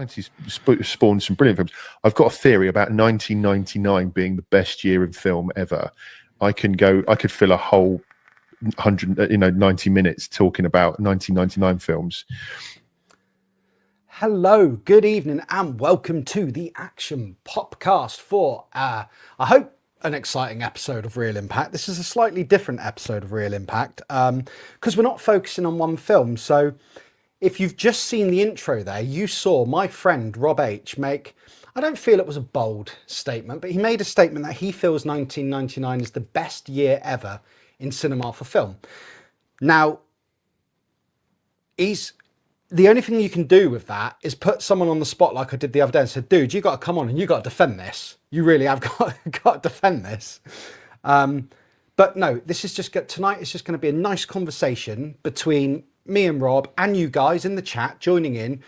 90s spawned some brilliant films. I've got a theory about 1999 being the best year in film ever. I could fill a whole 90 minutes talking about 1999 films. Hello, good evening, and welcome to the Action Popcast for, I hope, an exciting episode of Real Impact. This is a slightly different episode of Real Impact because we're not focusing on one film. So if you've just seen the intro there, you saw my friend Rob H make, I don't feel it was a bold statement, but he made a statement that he feels 1999 is the best year ever in cinema for film. Now, the only thing you can do with that is put someone on the spot like I did the other day and said, dude, you got to come on and you got to defend this. You really have got to defend this. But no, this is just tonight. It's just going to be a nice conversation between me and Rob and you guys in the chat joining in.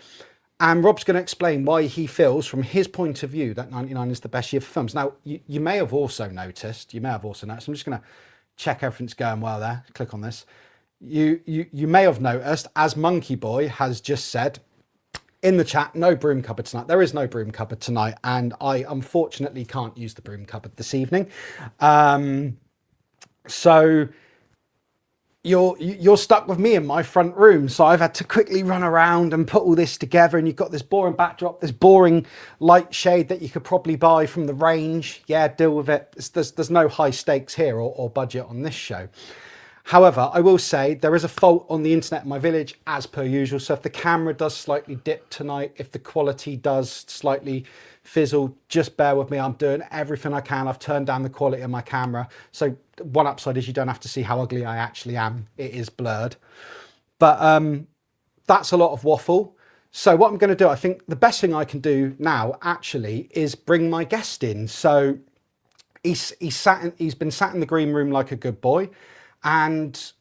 And Rob's going to explain why he feels from his point of view that 99 is the best year for films. Now, you may have also noticed, I'm just going to check everything's going well there. Click on this. You may have noticed, as Monkey Boy has just said in the chat, no broom cupboard tonight. There is no broom cupboard tonight, and I unfortunately can't use the broom cupboard this evening. So you're stuck with me in my front room. So I've had to quickly run around and put all this together, and you've got this boring backdrop, this boring light shade that you could probably buy from the range. Yeah, deal with it. There's no high stakes here or budget on this show. However, I will say there is a fault on the internet in my village as per usual. So if the camera does slightly dip tonight, if the quality does slightly fizzle, just bear with me. I'm doing everything I can. I've turned down the quality of my camera. So one upside is you don't have to see how ugly I actually am. It is blurred. But that's a lot of waffle. So what I'm going to do, I think the best thing I can do now actually is bring my guest in. So he's been sat in the green room like a good boy. And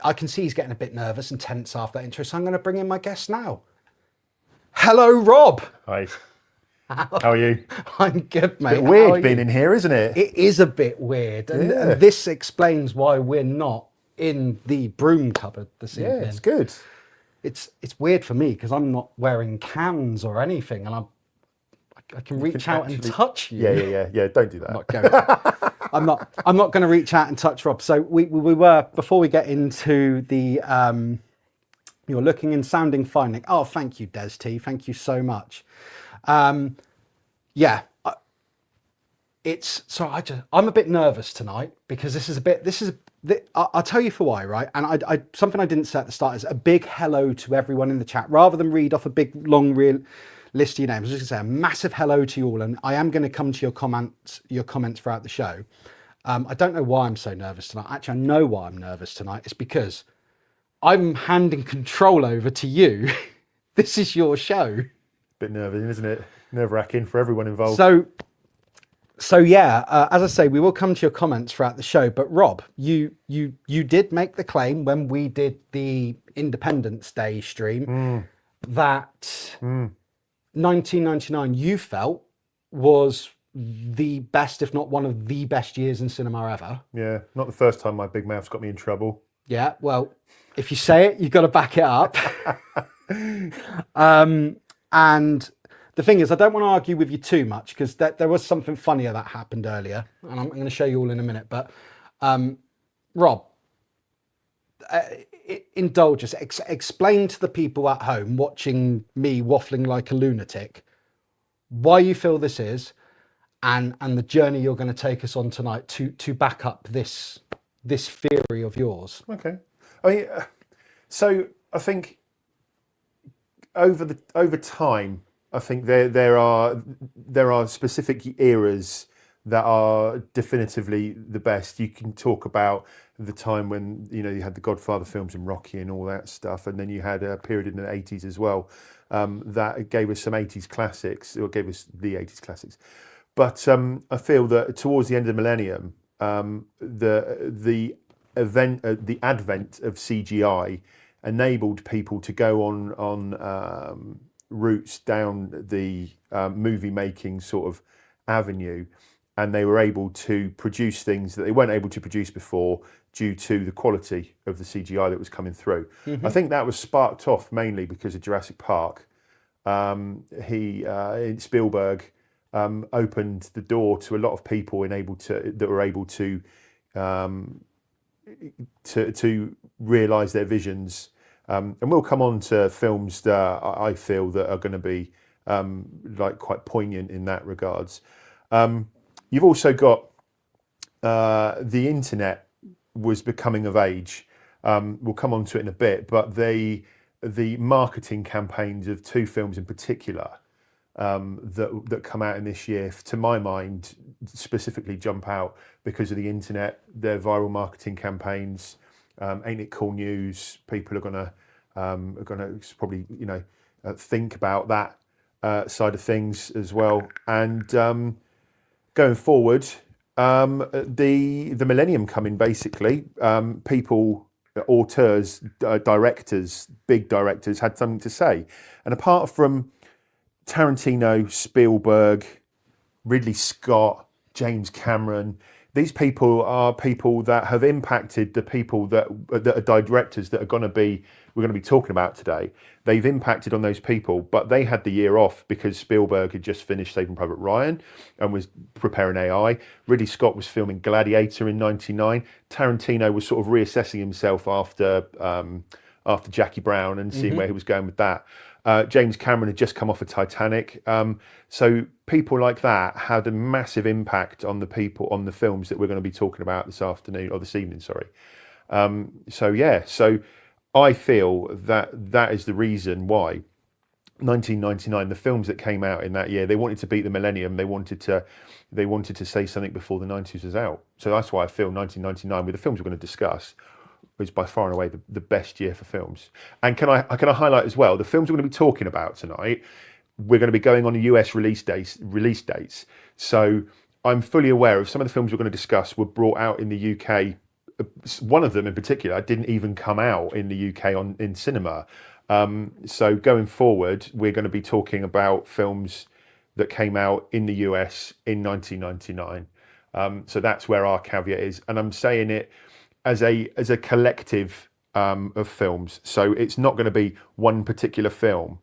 I can see he's getting a bit nervous and tense after that intro. So I'm going to bring in my guest now. Hello, Rob. Hi. How are you? I'm good, mate. Bit weird being in here, isn't it? It is a bit weird. And this explains why we're not in the broom cupboard this evening. Yeah, it's good. It's weird for me because I'm not wearing cans or anything. And I can reach out and touch you. Yeah. Don't do that. I'm not going. I'm not going to reach out and touch Rob. So we were, before we get into the you're looking and sounding fine, Nick. Oh, thank you, Des T. Thank you so much. I'm a bit nervous tonight because I'll tell you for why, right? And I something I didn't say at the start is a big hello to everyone in the chat. Rather than read off a big long real list of your names, I was just going to say a massive hello to you all, and I am going to come to your comments throughout the show. I don't know why I'm so nervous tonight. Actually, I know why I'm nervous tonight. It's because I'm handing control over to you. This is your show. Bit nervous, isn't it? Nerve-wracking for everyone involved. So yeah, as I say, we will come to your comments throughout the show. But Rob, you did make the claim when we did the Independence Day stream that 1999 you felt was the best, if not one of the best years in cinema ever. Yeah, not the first time my big mouth's got me in trouble. Yeah, well, if you say it, you've got to back it up. And the thing is, I don't want to argue with you too much because there was something funnier that happened earlier, and I'm going to show you all in a minute. But Rob, indulge us. Explain to the people at home watching me waffling like a lunatic why you feel this is, and the journey you're going to take us on tonight to back up this theory of yours. Okay, I mean, so I think over time, I think there are specific eras that are definitively the best. You can talk about the time when you had the Godfather films and Rocky and all that stuff, and then you had a period in the 80s as well that gave us some 80s classics, or gave us the 80s classics. But I feel that towards the end of the millennium, the advent of CGI enabled people to go on routes down the movie making sort of avenue, and they were able to produce things that they weren't able to produce before due to the quality of the CGI that was coming through. Mm-hmm. I think that was sparked off mainly because of Jurassic Park. Spielberg opened the door to a lot of people that were able to realise their visions. And we'll come on to films that I feel that are going to be like quite poignant in that regards. You've also got the internet was becoming of age. We'll come on to it in a bit, but the marketing campaigns of two films in particular that come out in this year, to my mind, specifically jump out because of the internet. Their viral marketing campaigns. Ain't It Cool News? People are gonna probably think about that side of things as well. And going forward, the millennium coming basically. People, auteurs, directors, big directors had something to say, and apart from Tarantino, Spielberg, Ridley Scott, James Cameron, these people are people that have impacted the people that are directors that we're going to be talking about today. They've impacted on those people, but they had the year off because Spielberg had just finished Saving Private Ryan and was preparing AI. Ridley Scott was filming Gladiator in '99. Tarantino was sort of reassessing himself after Jackie Brown and seeing where he was going with that. James Cameron had just come off of Titanic. So people like that had a massive impact on the films that we're going to be talking about this evening. So I feel that is the reason why 1999, the films that came out in that year, they wanted to beat the millennium. They wanted to say something before the 90s was out. So that's why I feel 1999, with the films we're going to discuss, is by far and away the best year for films. And can I highlight as well, the films we're going to be talking about tonight, we're going to be going on the US release dates. So I'm fully aware of some of the films we're going to discuss were brought out in the UK. One of them in particular didn't even come out in the UK in cinema. So going forward, we're going to be talking about films that came out in the US in 1999. So that's where our caveat is, and I'm saying it as a collective of films. So it's not going to be one particular film,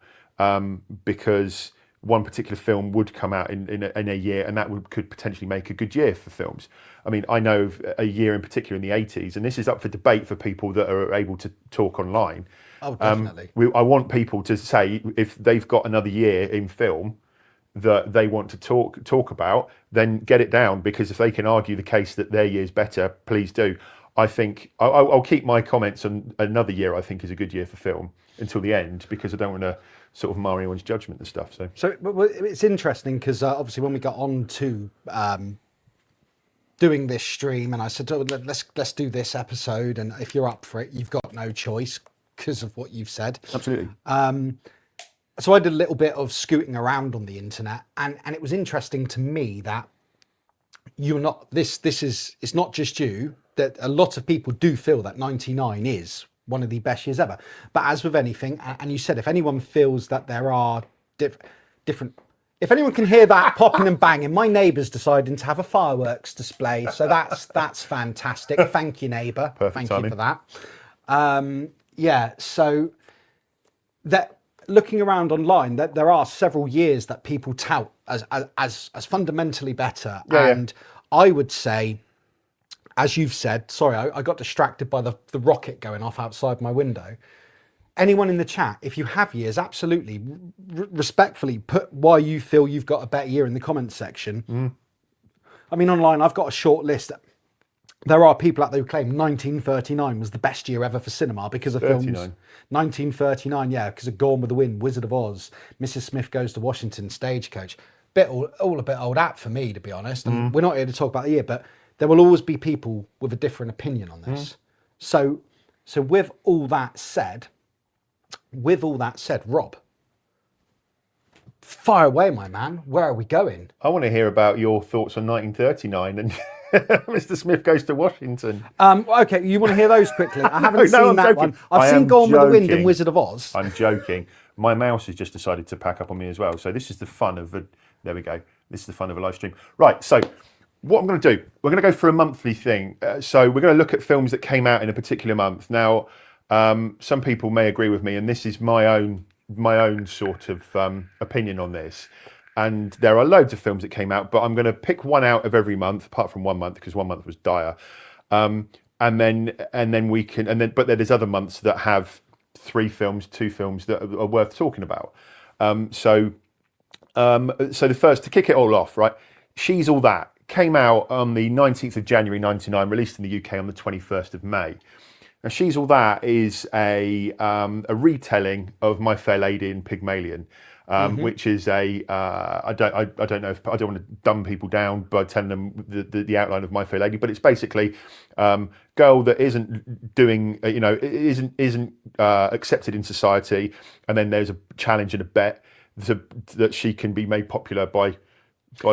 because one particular film would come out in a year, and that could potentially make a good year for films. I mean, I know of a year in particular in the 80s, and this is up for debate for people that are able to talk online. Oh, definitely. I want people to say if they've got another year in film that they want to talk about, then get it down, because if they can argue the case that their year's better, please do. I think I'll keep my comments on another year I think is a good year for film until the end, because I don't want to sort of mar anyone's judgment and stuff. So it's interesting because obviously when we got on to doing this stream, and I said, oh, let's do this episode, and if you're up for it, you've got no choice because of what you've said. Absolutely. So I did a little bit of scooting around on the internet, and it was interesting to me that you're not it's not just you, that a lot of people do feel that 99 is one of the best years ever. But as with anything, and you said if anyone feels that there are different, if anyone can hear that popping and banging, my neighbour's deciding to have a fireworks display, so that's fantastic. Thank you, neighbour. Perfect timing. You for that. So that, looking around online, that there are several years that people tout as fundamentally better. And I would say, as you've said, sorry, I got distracted by the rocket going off outside my window. Anyone in the chat, if you have years, absolutely, respectfully, put why you feel you've got a better year in the comments section. I mean, online, I've got a short list. There are people out there who claim 1939 was the best year ever for cinema because of 39. films. 1939, because of Gone with the Wind, Wizard of Oz, Mrs. Smith Goes to Washington, Stagecoach. All a bit old hat for me, to be honest. And we're not here to talk about the year, but there will always be people with a different opinion on this. So with all that said, Rob, fire away, my man. Where are we going? I want to hear about your thoughts on 1939 and Mr. Smith Goes to Washington. Okay, you want to hear those quickly? I haven't seen I'm that joking. one. I've seen Gone with the Wind and Wizard of Oz. I'm joking. My mouse has just decided to pack up on me as well. So this is the fun of there we go. This is the fun of a live stream. Right, so what I'm going to do, we're going to go for a monthly thing. So we're going to look at films that came out in a particular month. Now, some people may agree with me, and this is my own my own sort of opinion on this. And there are loads of films that came out, but I'm going to pick one out of every month, apart from 1 month, because 1 month was dire. And then we can, but there's other months that have 3 films, 2 films that are worth talking about. So the first, to kick it all off, right? She's All That came out on the 19th of January 99, released in the UK on the 21st of May. Now, She's All That is a retelling of My Fair Lady in Pygmalion, which is I don't know if I don't want to dumb people down by telling them the outline of My Fair Lady, but it's basically girl that isn't doing isn't accepted in society, and then there's a challenge and a bet that she can be made popular by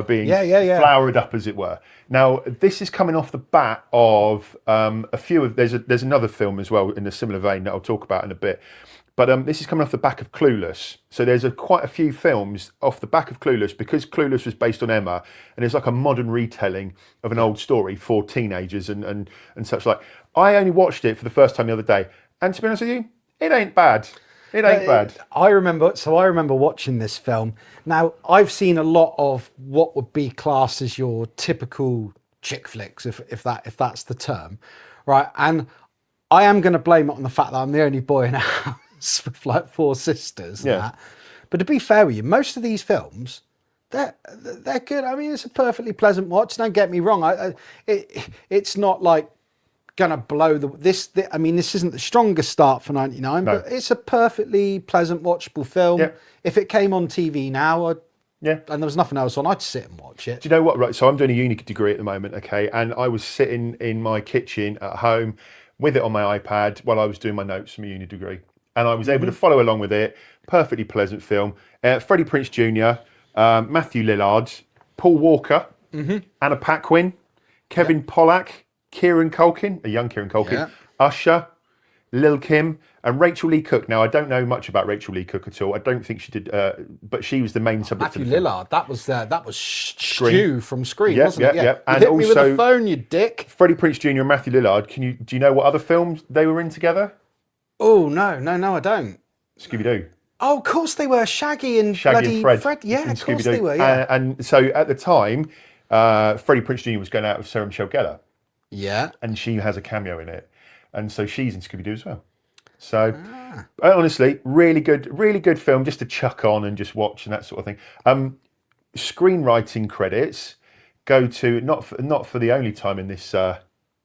being flowered up, as it were. Now, this is coming off the bat of a few of there's another film as well in a similar vein that I'll talk about in a bit. But this is coming off the back of Clueless. So there's quite a few films off the back of Clueless, because Clueless was based on Emma, and it's like a modern retelling of an old story for teenagers and such like. I only watched it for the first time the other day, and to be honest with you, it ain't bad. It ain't bad. I remember watching this film. Now, I've seen a lot of what would be classed as your typical chick flicks, if that's the term, right? And I am going to blame it on the fact that I'm the only boy in a house with like 4 sisters. And that. But to be fair with you, most of these films, they're good. I mean, it's a perfectly pleasant watch. Don't get me wrong. It's not like gonna blow this isn't the strongest start for 99, but it's a perfectly pleasant, watchable film. If it came on TV now, and there was nothing else on, I'd sit and watch it. Do you know what? Right, so I'm doing a uni degree at the moment, okay, and I was sitting in my kitchen at home with it on my iPad while I was doing my notes for my uni degree, and I was able to follow along with it. Perfectly pleasant film. Freddie Prinze Jr., Matthew Lillard, Paul Walker, Anna Paquin, Kevin Pollak, Kieran Culkin, a young Kieran Culkin, Usher, Lil Kim, and Rachel Lee Cook. Now, I don't know much about Rachel Lee Cook at all. I don't think she did, but she was the main subject. Matthew Lillard, that was Stu from Scream, wasn't it? Yeah. And hit me with the phone, you dick. Freddie Prinze Jr. and Matthew Lillard. Do you know what other films they were in together? Oh no, I don't. Scooby-Doo. Oh, of course they were. Shaggy and Fred. Yeah, of course they were. Yeah. And so at the time, Freddie Prinze Jr. was going out with Sarah Michelle Gellar. Yeah. And she has a cameo in it. And so she's in Scooby-Doo as well. So honestly, really good film just to chuck on and just watch and that sort of thing. Screenwriting credits go to not for the only time in this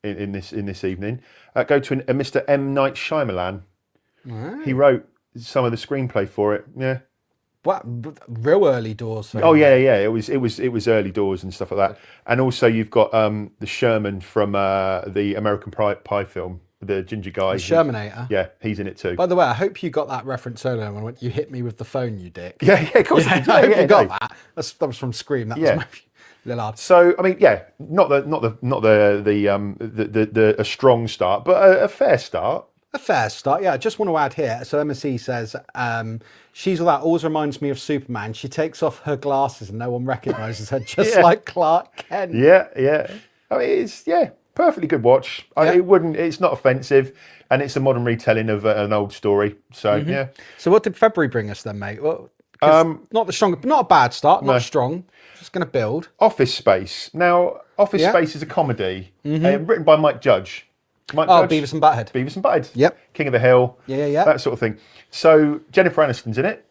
in this evening. Go to a Mr. M. Night Shyamalan. Right. He wrote some of the screenplay for it. Yeah. What, real early doors? Oh yeah. It was early doors and stuff like that. And also you've got the Sherman from the American Pie film, the ginger guy. The Shermanator. Yeah, he's in it too. By the way, I hope you got that reference earlier when I went, "You hit me with the phone, you dick." Yeah, of course. I hope you got that. That was from Scream. That was Matthew Lillard. So I mean, not a strong start, but a fair start. A fair start, yeah. I just want to add here. So MSE says, She's All That always reminds me of Superman. She takes off her glasses and no one recognises her, just like Clark Kent. Yeah. I mean, it's perfectly good watch. It's not offensive, and it's a modern retelling of an old story. So yeah. So what did February bring us then, mate? Well, not the strong, not a bad start, not strong. Just going to build. Office Space. Now, Office Space is a comedy written by Mike Judge. Judge, Beavis and Butthead. Beavis and Butthead. Yep. King of the Hill. Yeah. That sort of thing. So Jennifer Aniston's in it.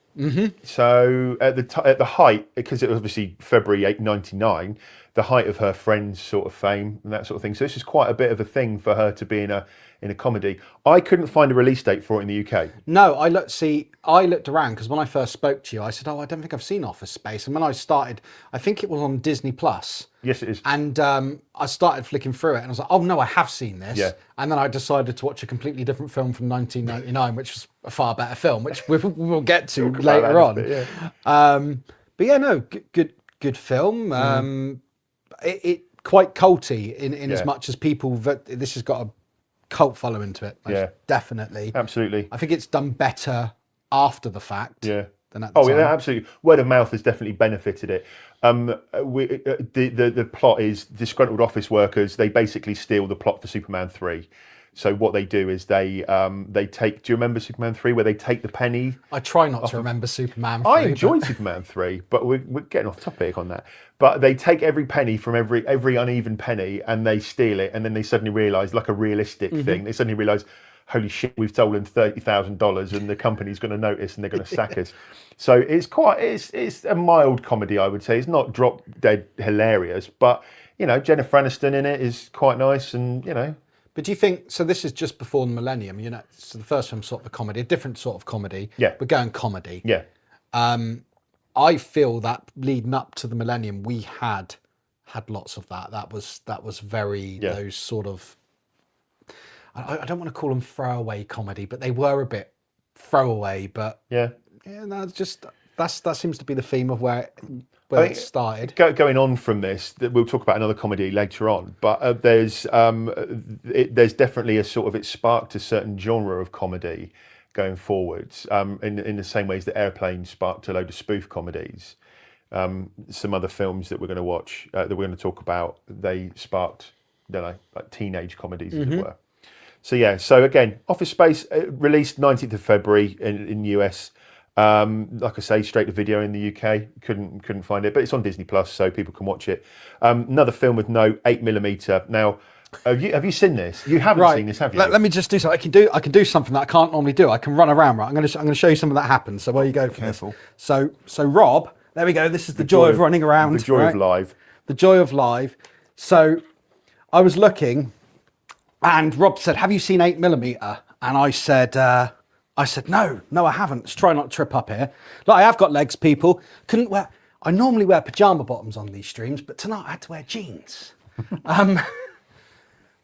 So at the height, because it was obviously February 1999, the height of her Friends sort of fame and that sort of thing. So this is quite a bit of a thing for her to be in a comedy. I couldn't find a release date for it in the UK. No, I looked around because when I first spoke to you, I said, "Oh, I don't think I've seen Office Space." And when I started, I think it was on Disney Plus. Yes, it is. And I started flicking through it, and I was like, "Oh no, I have seen this." Yeah. And then I decided to watch a completely different film from 1999, which was a far better film, which we'll get to later on. But yeah, no, good film. It quite culty in as much as people that this has got a cult following to it. Definitely. Absolutely. I think it's done better after the fact. Yeah. Than at the time. Yeah, absolutely. Word of mouth has definitely benefited it. The plot is disgruntled office workers. They basically steal the plot for Superman 3. So what they do is they take. Do you remember Superman 3 where they take the penny? I try not to remember Superman 3. I enjoyed Superman 3, but we're getting off topic on that. But they take every penny from every uneven penny and they steal it, and then they suddenly realise, like a realistic thing, they suddenly realise, holy shit, we've stolen $30,000 and the company's going to notice and they're going to sack us. So it's a mild comedy, I would say. It's not drop dead hilarious, but Jennifer Aniston in it is quite nice, and But do you think, so this is just before the millennium, so the first film's sort of a comedy, a different sort of comedy. Yeah. We're going comedy. Yeah. I feel that leading up to the millennium, we had lots of that. That was very, those sort of, I don't want to call them throwaway comedy, but they were a bit throwaway, but that seems to be the theme of where it started. Going on from this, we'll talk about another comedy later on, but there's definitely a sort of, it sparked a certain genre of comedy going forwards, in the same ways that Airplane sparked a load of spoof comedies. Some other films that we're going to watch, that we're going to talk about, they sparked, like teenage comedies, as it were. So again, Office Space, released 19th of February in the US. Like I say, straight to video in the UK. Couldn't find it, but it's on Disney Plus, so people can watch it. Another film with no 8mm. Now, have you seen this? You haven't seen this, have you? Let me just do something. I can do something that I can't normally do. I can run around. Right, I'm going to show you something that happens. So where you go for Careful. this? So Rob, there we go. This is the joy of running around. The joy of live. The joy of live. So I was looking, and Rob said, "Have you seen 8mm?" And I said, no, I haven't. Let's try not to trip up here. Look, I have got legs, people. I normally wear pajama bottoms on these streams, but tonight I had to wear jeans.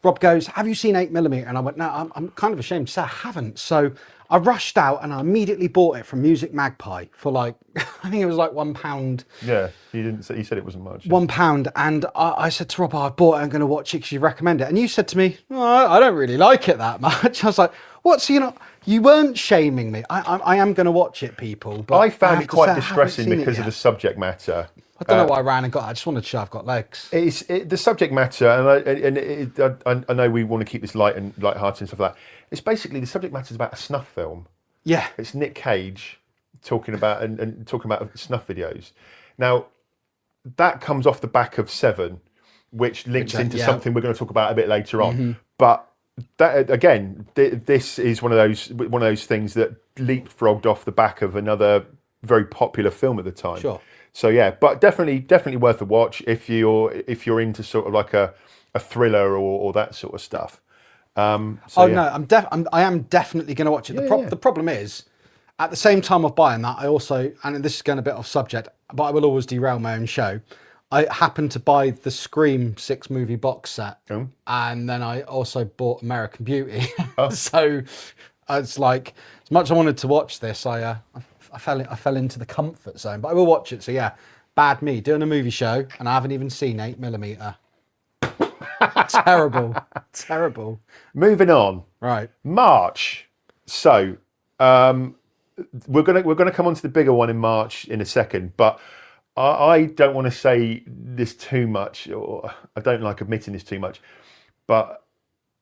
Rob goes, "Have you seen 8mm?" And I went, "No, I'm kind of ashamed to say I haven't." So I rushed out and I immediately bought it from Music Magpie for like, I think it was like £1. Yeah, you said it wasn't much. £1. And I said to Rob, "I bought it, I'm going to watch it because you recommend it." And you said to me, "Oh, I don't really like it that much." I was like, "What?" So you weren't shaming me. I am going to watch it, people. But I found it quite distressing because of the subject matter. I don't know why I ran and got it. I just wanted to show I've got legs. The subject matter, and I know we want to keep this light-hearted and stuff like that. It's basically, the subject matter is about a snuff film. Yeah. It's Nick Cage talking about and talking about snuff videos. Now, that comes off the back of Seven, which links into something we're going to talk about a bit later on. But that, again, this is one of those things that leapfrogged off the back of another very popular film at the time. Sure. So yeah, but definitely worth a watch if you're into sort of like a thriller or that sort of stuff. No, I am definitely going to watch it. The problem is, at the same time of buying that, I also, and this is going a bit off subject, but I will always derail my own show. I happened to buy the Scream 6 movie box set, and then I also bought American Beauty. So it's like, as much as I wanted to watch this, I fell into the comfort zone. But I will watch it. So yeah, bad me doing a movie show, and I haven't even seen 8mm. Terrible. Moving on. Right. March. So we're gonna come on to the bigger one in March in a second, but I don't want to say this too much, or I don't like admitting this too much. But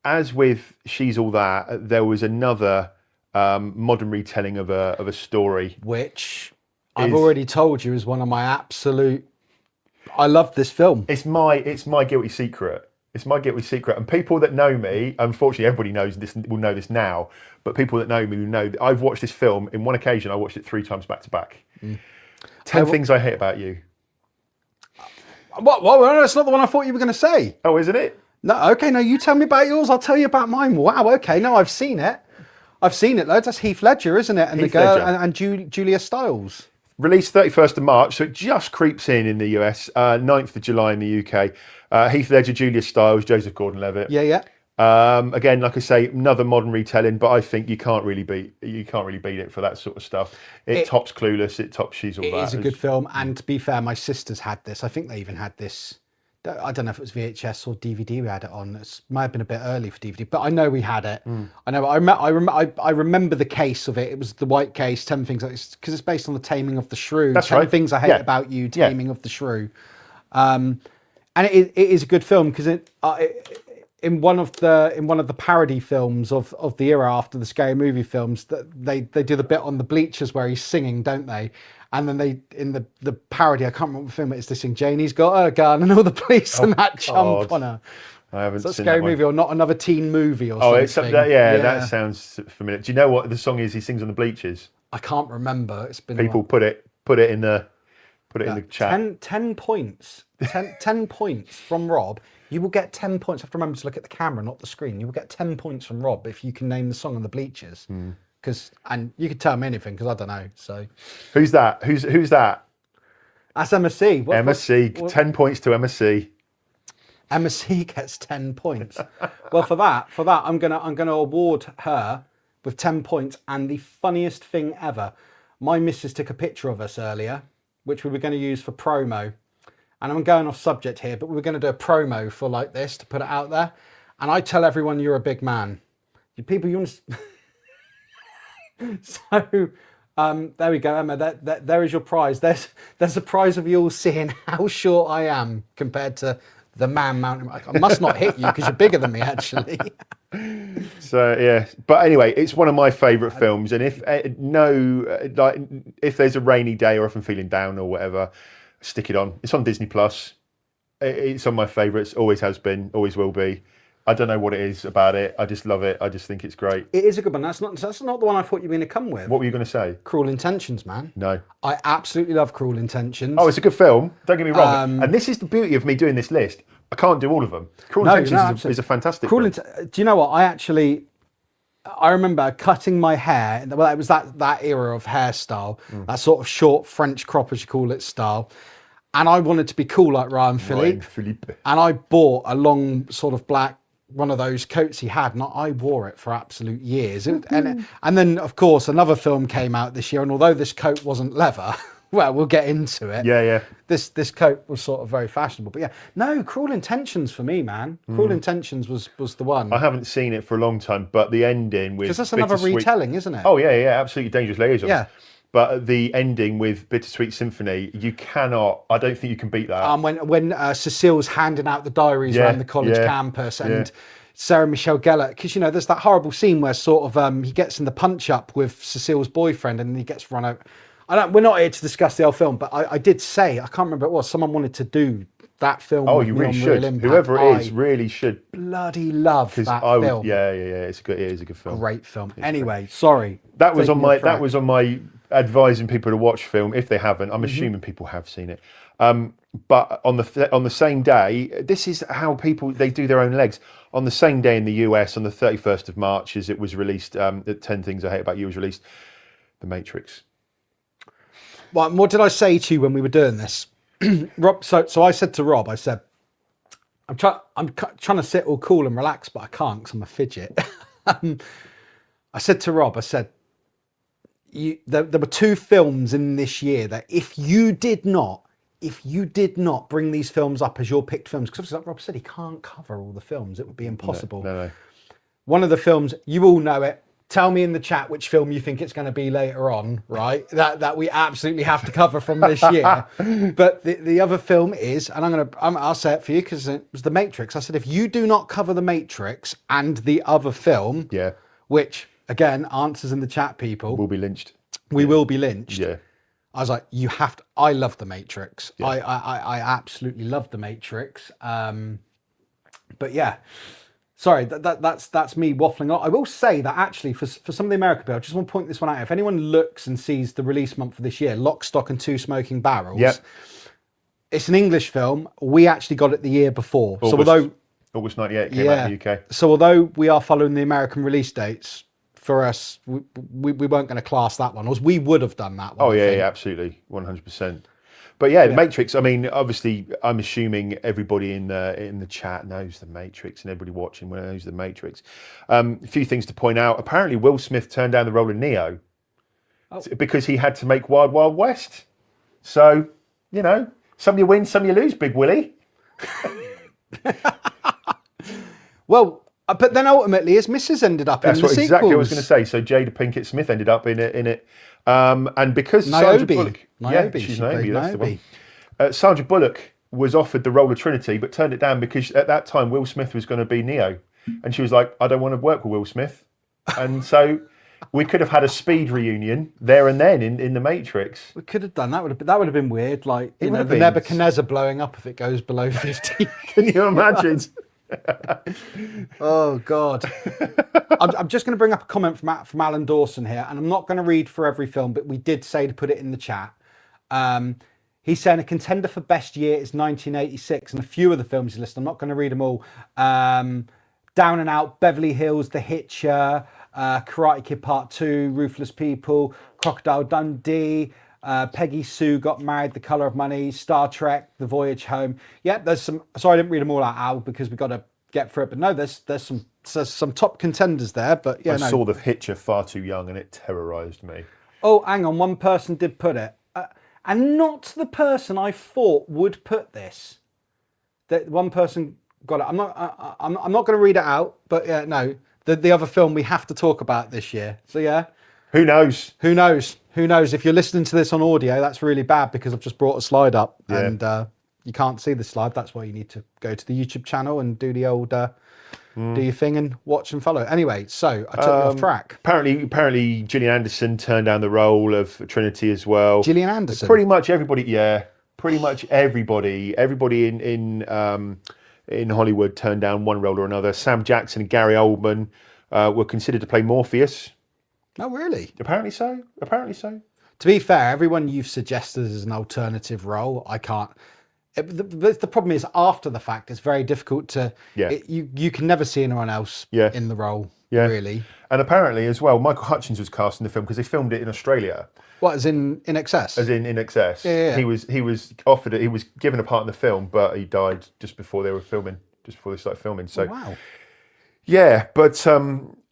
as with She's All That, there was another modern retelling of a story, which I've already told you is one of my absolute. I love this film. It's my guilty secret. It's my guilty secret, and people that know me, unfortunately, everybody knows this. Will know this now, but people that know me will know that I've watched this film. In one occasion, I watched it 3 times back to back. 10 things I hate about you. What? That's not the one I thought you were going to say. Oh, isn't it? No. Okay. No, you tell me about yours. I'll tell you about mine. Wow. Okay. No, I've seen it. Loads. That's Heath Ledger, isn't it? And Heath the girl Ledger. and Julia Stiles. Released 31st of March, so it just creeps in the US. 9th of July in the UK. Heath Ledger, Julia Stiles, Joseph Gordon-Levitt. Yeah. Again, like I say, another modern retelling, but I think you can't really beat it for that sort of stuff. It tops Clueless. It tops She's All That. It is a good film, and to be fair, my sisters had this. I think they even had this. I don't know if it was VHS or DVD we had it on. It might have been a bit early for DVD, but I know we had it. I know. I remember the case of it. It was the white case. 10 things because it's based on the Taming of the Shrew. That's 10 right. Things I Hate About You. Taming of the Shrew. And it is a good film because in one of the parody films of the era after the Scary Movie films, that they do the bit on the bleachers where he's singing, don't they? And then they, in the parody, I can't remember what film it is, they sing Janie's got a gun and all the police and that jump on her. I haven't Is that seen Scary that one. Movie or Not Another Teen Movie or Oh, something? it's something. Yeah, that sounds familiar. Do you know what the song is? He sings on the bleachers. I can't remember. It's been People put it in the in the chat. 10 points. 10 points from Rob. You will get 10 points. You have to remember to look at the camera, not the screen. You will get 10 points from Rob if you can name the song on the bleachers. And you could tell me anything because I don't know. So who's that? Who's that? that's MSC. MSC. 10 points to MSC. MSC gets 10 points. Well, for that, I'm gonna award her with 10 points. And the funniest thing ever, my missus took a picture of us earlier, which we were going to use for promo. And I'm going off subject here, but we were going to do a promo for like this to put it out there. And I tell everyone you're a big man. You people, you understand? So there we go, Emma. There is your prize. There's a prize of you all seeing how short I am compared to the man mountain. I must not hit you because you're bigger than me, actually. So yeah, but anyway, it's one of my favourite films. And if if there's a rainy day or if I'm feeling down or whatever, stick it on. It's on Disney Plus. It's on my favourites. Always has been. Always will be. I don't know what it is about it. I just love it. I just think it's great. It is a good one. That's not the one I thought you were going to come with. What were you going to say? Cruel Intentions, man. No. I absolutely love Cruel Intentions. Oh, it's a good film. Don't get me wrong. And this is the beauty of me doing this list. I can't do all of them. Cruel Intentions is a fantastic film. Do you know what? I remember cutting my hair. Well, it was that era of hairstyle, that sort of short French crop, as you call it, style. And I wanted to be cool like Ryan Philippe. And I bought a long sort of black one of those coats he had, and I wore it for absolute years. And then, of course, another film came out this year, and although this coat wasn't leather, well, we'll get into it. Yeah. This coat was sort of very fashionable. But yeah, no, Cruel Intentions for me, man. Cruel Intentions was the one. I haven't seen it for a long time, but the ending with... Because that's another retelling, isn't it? Oh, yeah, absolutely. Dangerous Liaisons. Yeah. But the ending with Bittersweet Symphony, you cannot... I don't think you can beat that. When Cecile's handing out the diaries around the college campus and... Sarah Michelle Gellar, because there's that horrible scene where sort of he gets in the punch up with Cecile's boyfriend and he gets run over. We're not here to discuss the whole film, but I did say, I can't remember what it was, someone wanted to do that film. Oh, you really should. Whoever it is really should. Bloody love that film. Yeah. It is a good film. Great film. Anyway, sorry. That was on my advising people to watch film if they haven't. I'm assuming people have seen it. But on the same day, this is how they do their own legs. On the same day in the US, on the 31st of March, as it was released, the 10 Things I Hate About You was released, The Matrix. Well, what did I say to you when we were doing this? Rob, so I said to Rob, I said, I'm trying to sit all cool and relax, but I can't because I'm a fidget. I said to Rob, there were two films in this year that if you did not bring these films up as your picked films, because obviously like Rob said, he can't cover all the films. It would be impossible. No. One of the films, you all know it. Tell me in the chat which film you think it's going to be later on, right? That we absolutely have to cover from this year. But the other film is, and I'll say it for you because it was The Matrix. I said, if you do not cover The Matrix and the other film, which again, answers in the chat, people. We'll be lynched. We will be lynched. Yeah. I was like, you have to. I love The Matrix. Yeah. I absolutely love The Matrix. But yeah, sorry, that's me waffling on. I will say that actually, for some of the American people, I just want to point this one out. If anyone looks and sees the release month for this year, Lock, Stock and Two Smoking Barrels, it's an English film. We actually got it the year before. August 98 came out in the UK. So although we are following the American release dates, for us, we weren't going to class that one, or we would have done that one. Oh yeah, absolutely, 100%. But yeah, The Matrix. I mean, obviously, I'm assuming everybody in the chat knows The Matrix, and everybody watching knows The Matrix. A few things to point out. Apparently, Will Smith turned down the role of Neo because he had to make Wild Wild West. So, some you win, some you lose, Big Willie. Well. But then ultimately, his missus ended up in the sequels. That's exactly what I was going to say. So Jada Pinkett Smith ended up in it. And because Sandra Bullock... Niobe. She's Niobe, that's the one. Sandra Bullock was offered the role of Trinity, but turned it down because at that time Will Smith was going to be Neo, and she was like, "I don't want to work with Will Smith," and so we could have had a speed reunion there and then in the Matrix. We could have done that. That would have been weird. Like It would the have been. Nebuchadnezzar blowing up if it goes below 50. Can you imagine? Oh God! I'm just going to bring up a comment from Alan Dawson here, and I'm not going to read for every film, but we did say to put it in the chat. He's saying a contender for best year is 1986, and a few of the films he listed. I'm not going to read them all. Down and Out, Beverly Hills, The Hitcher, Karate Kid Part 2, Ruthless People, Crocodile Dundee, Peggy Sue Got Married, The Colour of Money, Star Trek, The Voyage Home. Yeah, there's some. Sorry, I didn't read them all out, Al, because we got to get through it. But no, there's some top contenders there. But yeah, I saw The Hitcher far too young, and it terrorised me. Oh, hang on, one person did put it, and not the person I thought would put this. That one person got it. I'm not going to read it out, but yeah, no, the other film we have to talk about this year. So yeah. Who knows? Who knows? Who knows? If you're listening to this on audio, that's really bad because I've just brought a slide up and you can't see the slide. That's why you need to go to the YouTube channel and do the old do your thing and watch and follow. Anyway, so I took you off track. Apparently, Gillian Anderson turned down the role of Trinity as well. Gillian Anderson. Pretty much everybody. Yeah, pretty much everybody. Everybody in Hollywood turned down one role or another. Sam Jackson and Gary Oldman were considered to play Morpheus. Oh, really? Apparently so. Apparently so. To be fair, everyone you've suggested as an alternative role, I can't. The problem is, after the fact, it's very difficult to. Yeah. You can never see anyone else in the role. Yeah. Really. And apparently, as well, Michael Hutchins was cast in the film because they filmed it in Australia. What, as in excess? As in excess. Yeah. He was offered it. He was given a part in the film, but he died just before they were filming. Just before they started filming. So. Wow. Yeah, but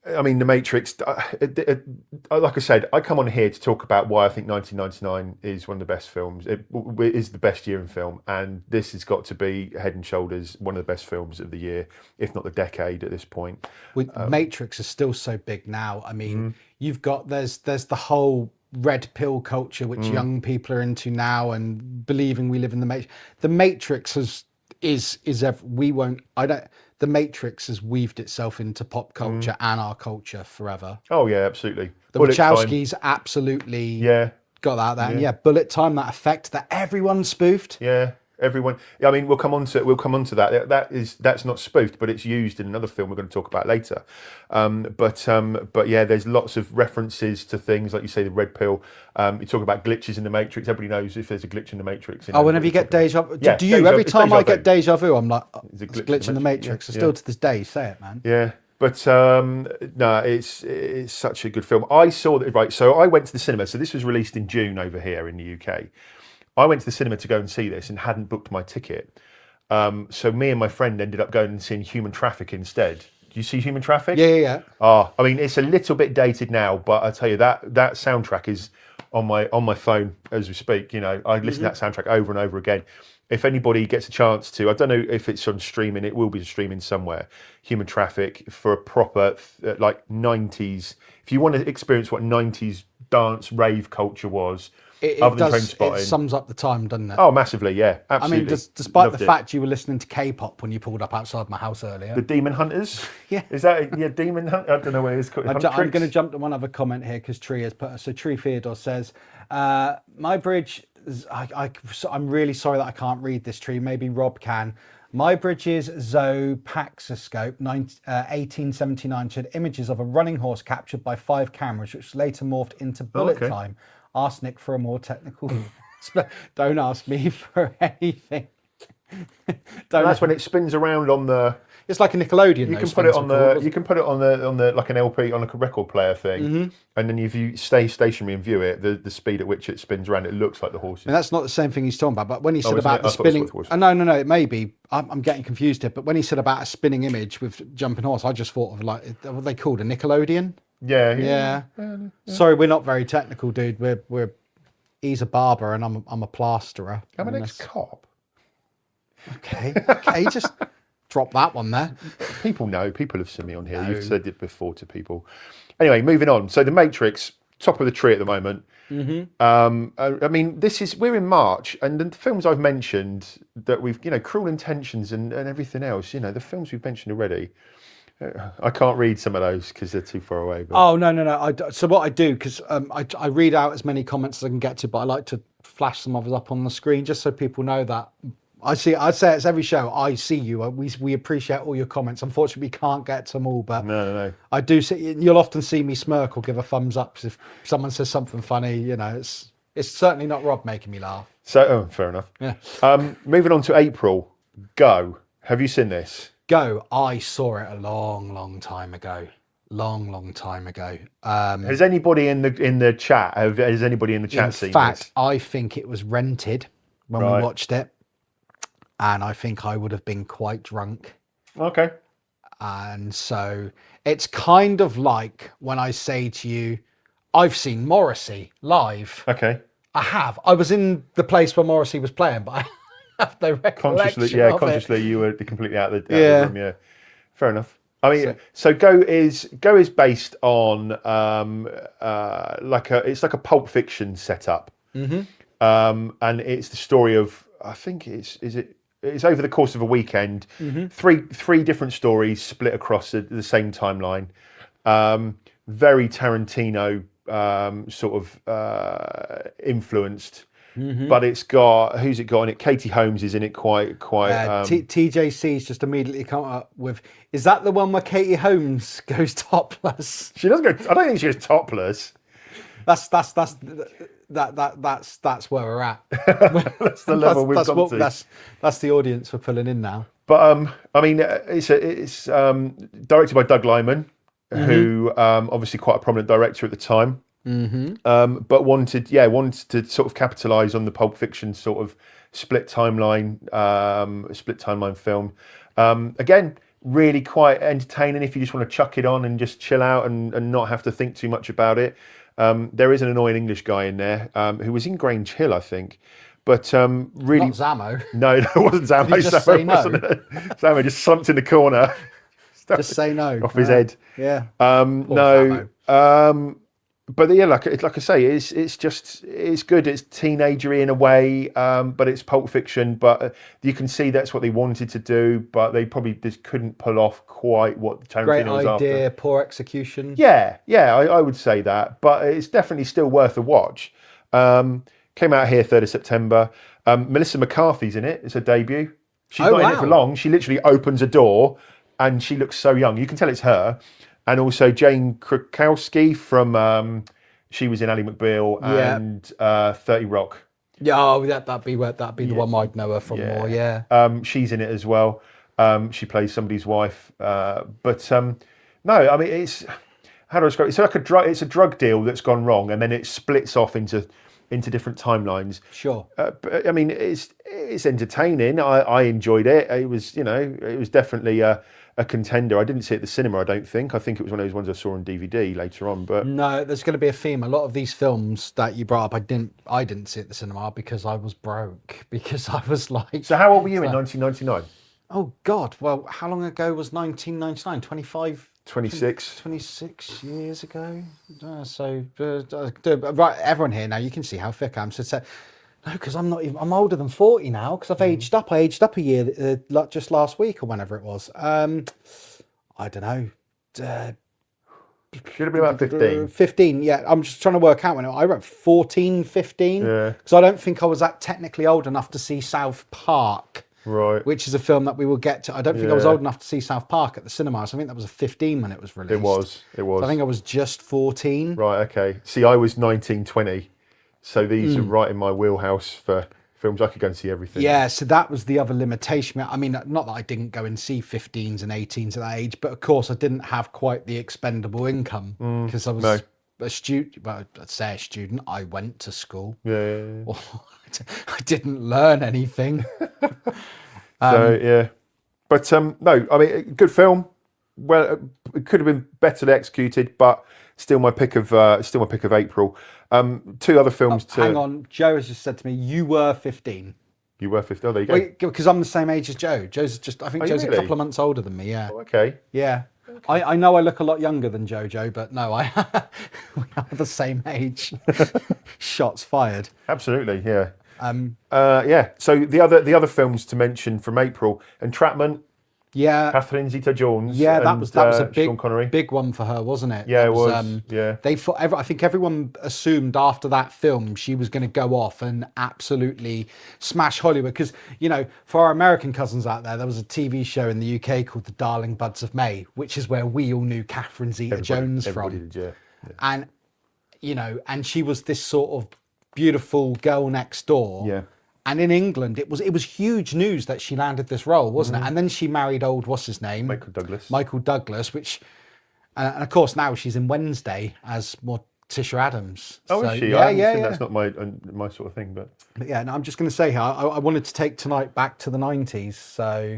I mean, The Matrix, like I said, I come on here to talk about why I think 1999 is one of the best films. It is the best year in film, and this has got to be head and shoulders one of the best films of the year, if not the decade at this point. Matrix is still so big now. I mean, you've got, there's the whole red pill culture, which young people are into now and believing we live in the Matrix. The Matrix The Matrix has weaved itself into pop culture and our culture forever. Oh yeah, absolutely. The Wachowskis absolutely got that out there. And Bullet Time, that effect that everyone spoofed. Yeah, everyone. I mean, we'll come on to that. That's not spoofed, but it's used in another film we're going to talk about later. But yeah, there's lots of references to things like you say, the red pill. You talk about glitches in the Matrix. Everybody knows if there's a glitch in the Matrix. Whenever you get deja vu, do you? Every time I get deja vu, I'm like, it's a glitch in the Matrix. Yeah, still to this day, say it, man. Yeah. But no, it's such a good film. I saw that, right, so I went to the cinema. So this was released in June over here in the UK. I went to the cinema to go and see this and hadn't booked my ticket. So me and my friend ended up going and seeing Human Traffic instead. Do you see Human Traffic? Yeah. Oh, I mean, it's a little bit dated now, but I tell you, that soundtrack is on my phone as we speak. You know, I listen to that soundtrack over and over again. If anybody gets a chance to, I don't know if it's on streaming, it will be streaming somewhere, Human Traffic, for a proper, like 90s. If you want to experience what 90s dance rave culture was, it sums up the time, doesn't it? Oh, massively, yeah, absolutely. I mean, despite the fact you were listening to K-pop when you pulled up outside my house earlier. The Demon Hunters? Yeah. Is that, Demon Hunters? I don't know what it's called. I'm going to jump to one other comment here because Tree has put, so Tree Theodore says, my bridge, I'm really sorry that I can't read this, Tree, maybe Rob can. My Bridge's Zoopaxoscope 1879 showed images of a running horse captured by 5 cameras, which later morphed into bullet time. Ask Nick for a more technical. Don't ask me for anything. That's when it spins around on the. It's like a Nickelodeon. You can put it on the. You can put it on the like an LP on a record player thing, and then if you stay stationary and view it, the speed at which it spins around, it looks like the horses. And that's not the same thing he's talking about. But when he said about the spinning, no, it may be. I'm getting confused here. But when he said about a spinning image with jumping horse, I just thought of like what they called a Nickelodeon. Yeah. Sorry, we're not very technical, dude. He's a barber and I'm a plasterer. I'm an ex-cop. Okay, just drop that one there. People know. People have seen me on here. You've said it before to people. Anyway, moving on. So The Matrix, top of the tree at the moment. I mean, we're in March, and the films I've mentioned that we've, Cruel Intentions and everything else, the films we've mentioned already. I can't read some of those because they're too far away. But... Oh, no. So what I do, because I read out as many comments as I can get to, but I like to flash some others up on the screen just so people know that. I'd say it's every show. I see you. We appreciate all your comments. Unfortunately, we can't get to them all, but no. I do see. You'll often see me smirk or give a thumbs up if someone says something funny. It's certainly not Rob making me laugh. So, fair enough. Yeah. Moving on to April. Go. Have you seen this? Go. I saw it a long time ago. Long time ago. Has anybody in the chat? Has anybody in the chat seen this? In fact, I think it was rented when we watched it. And I think I would have been quite drunk. Okay. And so it's kind of like when I say to you, I've seen Morrissey live. Okay. I have. I was in the place where Morrissey was playing, but I have no recollection consciously you were completely out of the room. Yeah. Fair enough. I mean, so Go is based on it's like a Pulp Fiction setup. And it's the story of, I think it's over the course of a weekend, three different stories split across the same timeline. Very Tarantino sort of influenced, but it's got, who's it got in it? Katie Holmes is in it quite. TJC's just immediately come up with, is that the one where Katie Holmes goes topless? She doesn't go. I don't think she goes topless. That's where we're at. That's the level we've gone to. That's the audience we're pulling in now. But I mean, it's directed by Doug Liman, who obviously quite a prominent director at the time. But wanted to sort of capitalise on the Pulp Fiction sort of split timeline film. Again, really quite entertaining if you just want to chuck it on and just chill out and not have to think too much about it. There is an annoying English guy in there who was in Grange Hill, I think. But really... Not Zammo. No, it wasn't Zammo. Did he just say no? Zammo just slumped in the corner. Just say no. Off his head. Yeah. No. But yeah, like I say, it's good. It's teenagery in a way, but it's Pulp Fiction. But you can see that's what they wanted to do, but they probably just couldn't pull off quite what Tarantino was after. Great idea, poor execution. Yeah, I would say that. But it's definitely still worth a watch. Came out here 3rd of September. Melissa McCarthy's in it. It's her debut. She's not in it for long. She literally opens a door and she looks so young. You can tell it's her. And also Jane Krakowski from she was in Ally McBeal and 30 Rock. Yeah, that'd be the one I'd know her from more. Yeah. She's in it as well. She plays somebody's wife. No, I mean it's, how do I describe it? It's like it's a drug deal that's gone wrong, and then it splits off into different timelines. Sure. But I mean it's entertaining. I enjoyed it. It was definitely a contender. I didn't see it at the cinema, I don't think. I think it was one of those ones I saw on DVD later on. But no, there's going to be a theme. A lot of these films that you brought up, I didn't see at the cinema because I was broke. Because I was like. So how old were you in 1999? Oh God! Well, how long ago was 1999? 26 years ago. Right, everyone here now, you can see how thick I am. So no, because I'm not even. I'm older than 40 now because I've aged up. I aged up a year just last week or whenever it was. I don't know. Should have been about 15. 15, yeah. I'm just trying to work out when I wrote 14, 15. Yeah. Because I don't think I was that technically old enough to see South Park. Right. Which is a film that we will get to. I don't think I was old enough to see South Park at the cinemas. I think that was a 15 when it was released. It was. So I think I was just 14. Right, okay. See, I was 19, 20. So these are right in my wheelhouse for films. I could go and see everything. Yeah, so that was the other limitation. I mean, not that I didn't go and see 15s and 18s at that age, but of course I didn't have quite the expendable income because I was a student. Well, I'd say a student. I went to school. Yeah. I didn't learn anything. But no, I mean, good film. Well, it could have been better executed, but still my pick of April. Two other films. Hang on, Joe has just said to me, "You were 15." You were 15. Oh, there you go. Because I'm the same age as Joe. Joe's a couple of months older than me. Yeah. Oh, okay. Yeah. I know I look a lot younger than Jojo, but no, we are the same age. Shots fired. Absolutely, yeah. Yeah. So the other films to mention from April: Entrapment, Yeah, Catherine Zeta-Jones, yeah, and that was a Sean Connery. big one for her, wasn't it? Yeah, That it was. Yeah. They thought I think everyone assumed after that film she was going to go off and absolutely smash Hollywood, because for our American cousins out there was a TV show in the UK called The Darling Buds of May, which is where we all knew Catherine Zeta-Jones from. Everybody did, yeah. And and she was this sort of beautiful girl next door. Yeah. And in England, it was huge news that she landed this role, wasn't it? And then she married what's his name? Michael Douglas, which, and of course now she's in Wednesday as Morticia Adams. Oh, is she? Yeah. That's not my sort of thing, but yeah. No, I'm just going to say here, I wanted to take tonight back to the 90s, so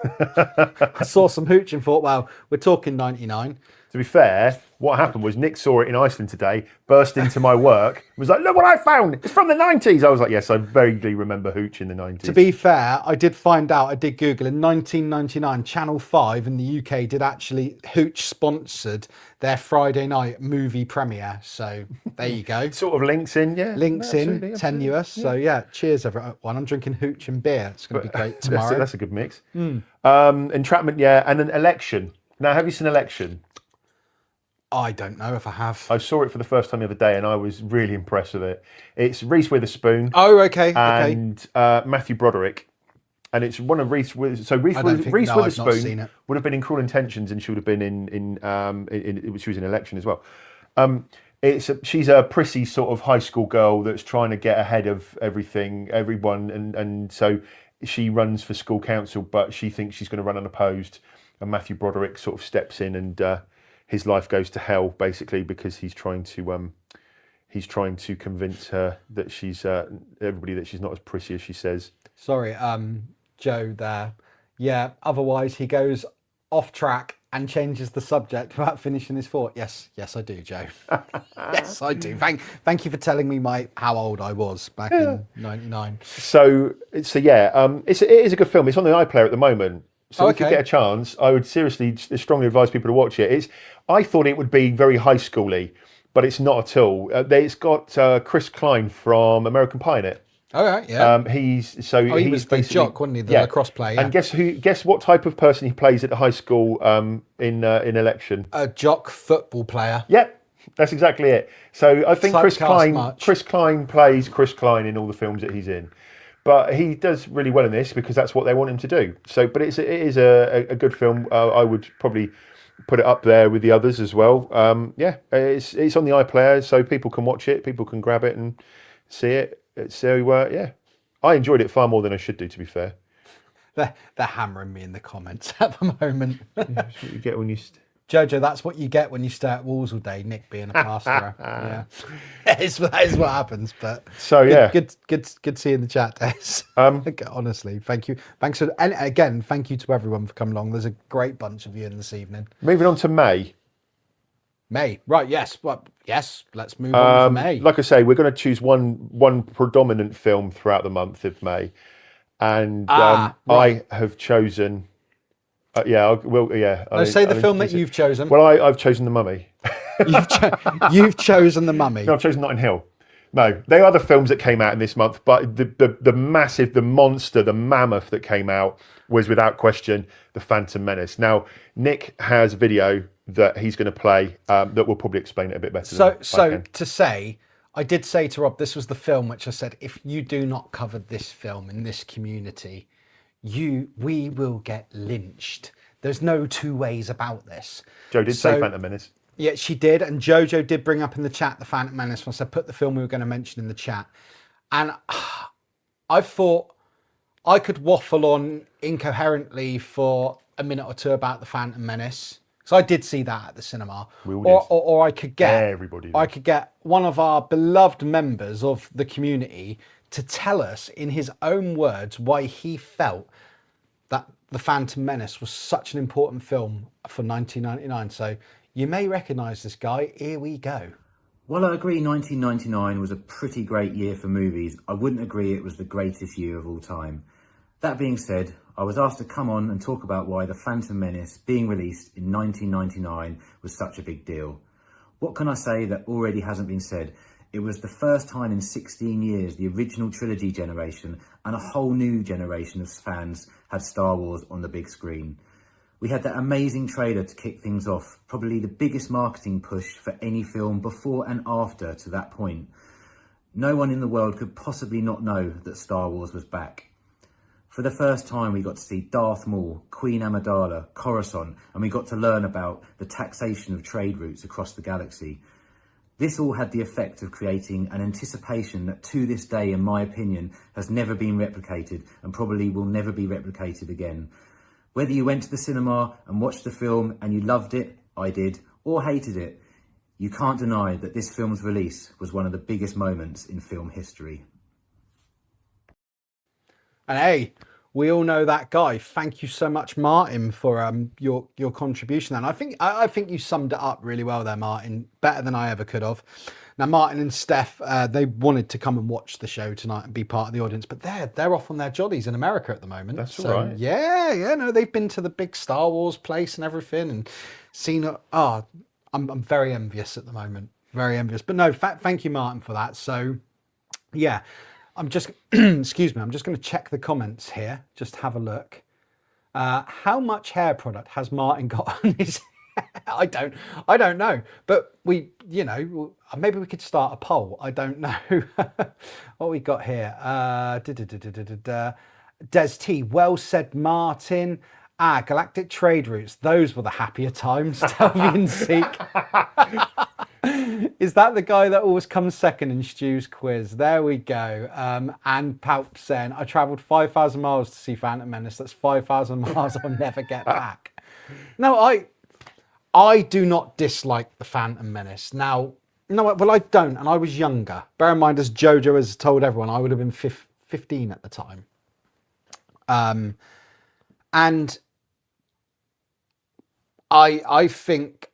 I saw some hooch and thought, well, we're talking 99. to be fair, what happened was Nick saw it in Iceland today, burst into my work, was like, look what I found, it's from the 90s. I was like, yes, I vaguely remember Hooch in the 90s. To be fair, I did find out, I did Google, in 1999, Channel 5 in the UK did actually, Hooch sponsored their Friday night movie premiere. So there you go. Sort of links in, yeah. Links in, tenuous. Yeah. So yeah, cheers everyone. I'm drinking Hooch and beer. It's going to be great tomorrow. That's a good mix. Entrapment, yeah, and then Election. Now, have you seen Election? I don't know if I have. I saw it for the first time the other day and I was really impressed with it. It's Reese Witherspoon. Oh, okay. And Matthew Broderick. And it's one of Reese Witherspoon would have been in Cruel Intentions, and she would have been she was in Election as well. She's a prissy sort of high school girl that's trying to get ahead of everyone, and so she runs for school council, but she thinks she's going to run unopposed. And Matthew Broderick sort of steps in, and his life goes to hell basically because he's trying to convince her that she's everybody that she's not as prissy as she says. Sorry, Joe there. Yeah, otherwise he goes off track and changes the subject without finishing his thought. Yes, I do, Joe. Yes, I do. Thank you for telling me how old I was back in '99. So yeah, it is a good film. It's on the iPlayer at the moment. So if you get a chance, I would seriously strongly advise people to watch it. I thought it would be very high schooly, but it's not at all. It's got Chris Klein from American Pie in it. All right, yeah. He was the jock, wasn't he? The lacrosse player. And guess what type of person he plays at the high school in Election? A jock football player. Yep, that's exactly it. So I think Chris Klein plays Chris Klein in all the films that he's in. But he does really well in this because that's what they want him to do. So, but it is a good film. I would probably put it up there with the others as well. It's on the iPlayer, so people can watch it, people can grab it and see it. So, I enjoyed it far more than I should do, to be fair. They're hammering me in the comments at the moment. That's what you get when you... Jojo, that's what you get when you stay at walls all day, Nick being a plasterer. That is what happens. But so yeah, good seeing the chat, Des. Honestly, thank you. Thanks for, and again, thank you to everyone for coming along. There's a great bunch of you in this evening. Moving on to May. Right? Yes. Well, yes. Let's move on to May. Like I say, we're going to choose one predominant film throughout the month of May, and right. I have chosen. Say the film that you've chosen. Well, I've chosen The Mummy. You've chosen The Mummy. No, I've chosen Notting Hill. No, they are the films that came out in this month, but the massive, the monster, the mammoth that came out was without question The Phantom Menace. Now, Nick has a video that he's going to play that will probably explain it a bit better. I did say to Rob, this was the film which I said, if you do not cover this film in this community, we will get lynched. There's no two ways about this. Joe did say Phantom Menace. Yeah, she did. And Jojo did bring up in the chat the Phantom Menace once I put the film we were going to mention in the chat. And I thought I could waffle on incoherently for a minute or two about the Phantom Menace. So I did see that at the cinema. Or I could get one of our beloved members of the community to tell us in his own words why he felt that The Phantom Menace was such an important film for 1999. So you may recognise this guy. Here we go. While I agree 1999 was a pretty great year for movies, I wouldn't agree it was the greatest year of all time. That being said, I was asked to come on and talk about why The Phantom Menace being released in 1999 was such a big deal. What can I say that already hasn't been said? It was the first time in 16 years the original trilogy generation and a whole new generation of fans had Star Wars on the big screen. We had that amazing trailer to kick things off, probably the biggest marketing push for any film before and after to that point. No one in the world could possibly not know that Star Wars was back. For the first time, we got to see Darth Maul, Queen Amidala, Coruscant, and we got to learn about the taxation of trade routes across the galaxy. This all had the effect of creating an anticipation that to this day, in my opinion, has never been replicated and probably will never be replicated again. Whether you went to the cinema and watched the film and you loved it, I did, or hated it, you can't deny that this film's release was one of the biggest moments in film history. And hey, we all know that guy. Thank you so much, Martyn, for your contribution. And I think you summed it up really well there, Martyn. Better than I ever could have. Now, Martyn and Steph, they wanted to come and watch the show tonight and be part of the audience, but they're off on their jollies in America at the moment. That's all right. Yeah, no, they've been to the big Star Wars place and everything and seen it. Oh, I'm very envious at the moment. Very envious. But no, thank you, Martyn, for that. So, yeah. I'm just, excuse me, I'm just going to check the comments here. Just have a look. How much hair product has Martyn got on his hair? I don't know. But we, maybe we could start a poll. I don't know. What we got here? Des T, well said, Martyn. Galactic trade routes. Those were the happier times. Telvi and Seek. Is that the guy that always comes second in Stu's quiz? There we go. And Palp saying, I travelled 5,000 miles to see Phantom Menace. That's 5,000 miles I'll never get back. No, I do not dislike the Phantom Menace. Now, no, well, I don't, and I was younger. Bear in mind, as Jojo has told everyone, I would have been 15 at the time. And I think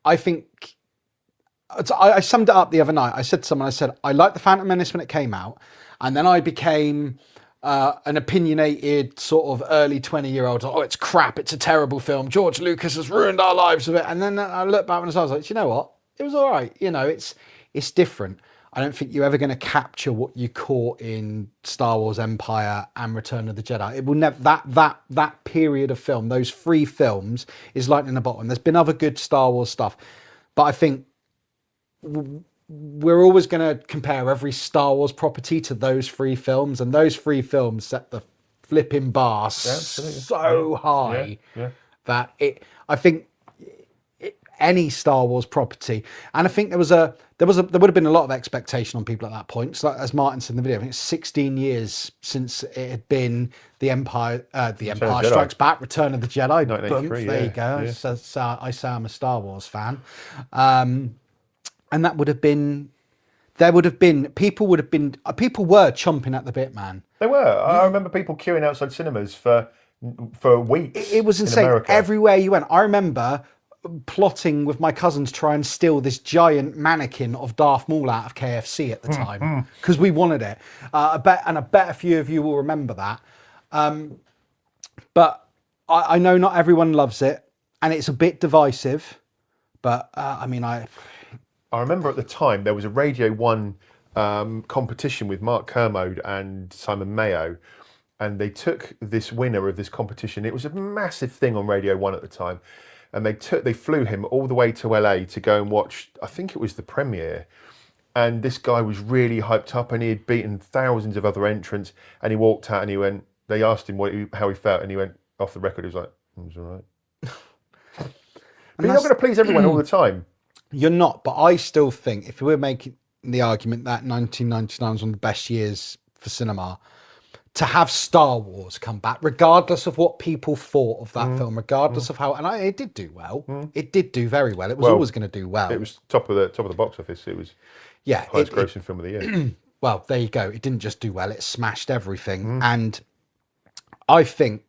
I summed it up the other night. I said to someone, I liked the Phantom Menace when it came out, and then I became an opinionated sort of early 20-year-old. Oh, it's crap. It's a terrible film. George Lucas has ruined our lives with it. And then I looked back and I was like, you know what? It was all right. It's different. I don't think you're ever going to capture what you caught in Star Wars Empire and Return of the Jedi. It will never, that period of film, those 3 films is lightning in a bottle. There's been other good Star Wars stuff, but I think we're always going to compare every Star Wars property to those 3 films, and those 3 films set the flipping bar so high that I think any Star Wars property, and I think there would have been a lot of expectation on people at that point. So, as Martyn said in the video, I think it's 16 years since it had been the Empire Strikes Back, Return of the Jedi. Boom, there you go. Yeah. So I say I'm a Star Wars fan. And that would have been, people were chomping at the bit, man. They were. I remember people queuing outside cinemas for weeks. It was insane. America. Everywhere you went. I remember plotting with my cousin to try and steal this giant mannequin of Darth Maul out of KFC at the time because we wanted it. I bet a few of you will remember that. But I know not everyone loves it, and it's a bit divisive. But I remember at the time there was a Radio 1 competition with Mark Kermode and Simon Mayo, and they took this winner of this competition. It was a massive thing on Radio 1 at the time, and they flew him all the way to LA to go and watch, I think it was the premiere, and this guy was really hyped up and he had beaten thousands of other entrants, and he walked out and they asked him how he felt, and he went off the record, he was like, it was all right. But you're not going to please everyone all the time. You're not, but I still think if we're making the argument that 1999 was one of the best years for cinema, to have Star Wars come back, regardless of what people thought of that film, regardless of how, and it did do well. It did do very well. It was always going to do well. It was top of the box office. It was highest grossing film of the year. Well, there you go. It didn't just do well; it smashed everything. And I think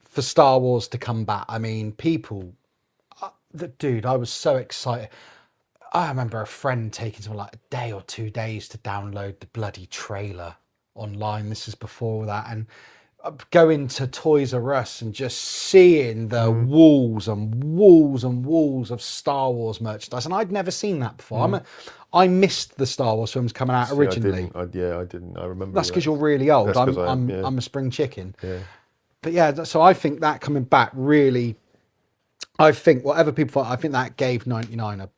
for Star Wars to come back, people. Dude, I was so excited. I remember a friend taking something like a day or 2 days to download the bloody trailer online. This is before all that. And going to Toys R Us and just seeing the walls and walls and walls of Star Wars merchandise, and I'd never seen that before. I missed the Star Wars films coming out originally. I didn't. I remember. That's because you're really old. That's 'cause I am, yeah. I'm a spring chicken. Yeah. But yeah, so I think that coming back really, I think whatever people thought, I think that gave 99 a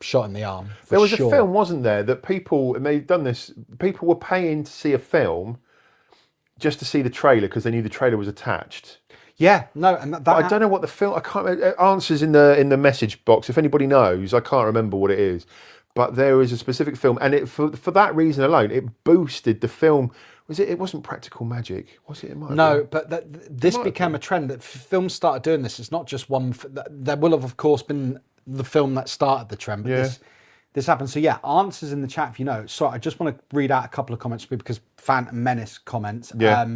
shot in the arm. There was a film, wasn't there, that people, and they've done this, people were paying to see a film just to see the trailer because they knew the trailer was attached. Yeah, no, and that I don't know what the film. I can't. Answers in the message box. If anybody knows, I can't remember what it is. But there is a specific film, and for that reason alone, it boosted the film. Was it? It wasn't Practical Magic, was it? It might have No, been. but this became a trend that films started doing this. It's not just one. There will have, of course, been the film that started the trend, but this happened. So yeah, answers in the chat if you know. Sorry, I just want to read out a couple of comments because Phantom Menace comments. Yeah.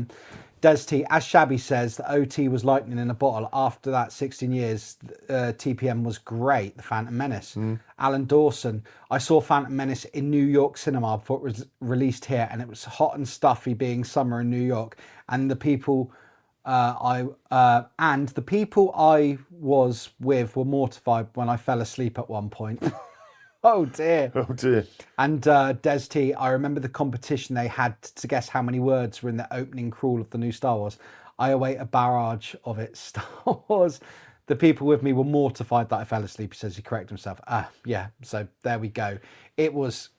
Des T, as Shabby says, the OT was lightning in a bottle. After that 16 years, TPM was great, the Phantom Menace. Alan Dawson, I saw Phantom Menace in New York cinema before it was released here, and it was hot and stuffy being summer in New York. And the people I was with were mortified when I fell asleep at one point. Oh dear. Oh dear. And Des T, I remember the competition they had to guess how many words were in the opening crawl of the new Star Wars. I await a barrage of it. Star Wars. The people with me were mortified that I fell asleep. He says he corrected himself. Yeah. So there we go. It was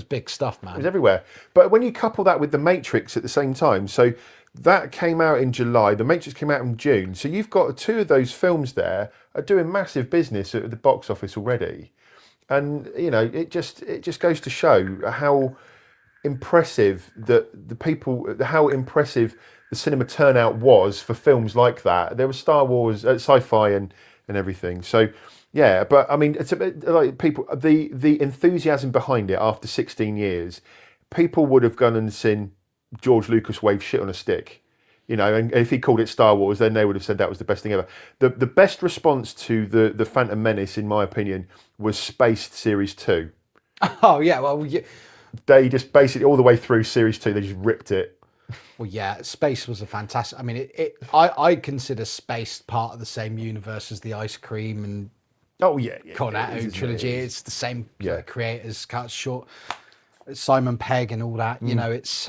big stuff, man. It was everywhere. But when you couple that with The Matrix at the same time, so that came out in July, The Matrix came out in June. So you've got two of those films there are doing massive business at the box office already. And you know, it just goes to show how impressive how impressive the cinema turnout was for films like that. There was Star Wars, sci-fi, and everything. So yeah, but I mean, it's a bit like people, the enthusiasm behind it after 16 years, people would have gone and seen George Lucas wave shit on a stick. You know, and if he called it Star Wars, then they would have said that was the best thing ever. The best response to the Phantom Menace, in my opinion, was Spaced Series 2. Oh, yeah. Well, They just basically, all the way through Series 2, they just ripped it. Well, yeah, Space was a fantastic... I mean, I consider Spaced part of the same universe as the Ice Cream and Cornetto trilogy. It's the same creators, cut short, Simon Pegg and all that. You know, it's...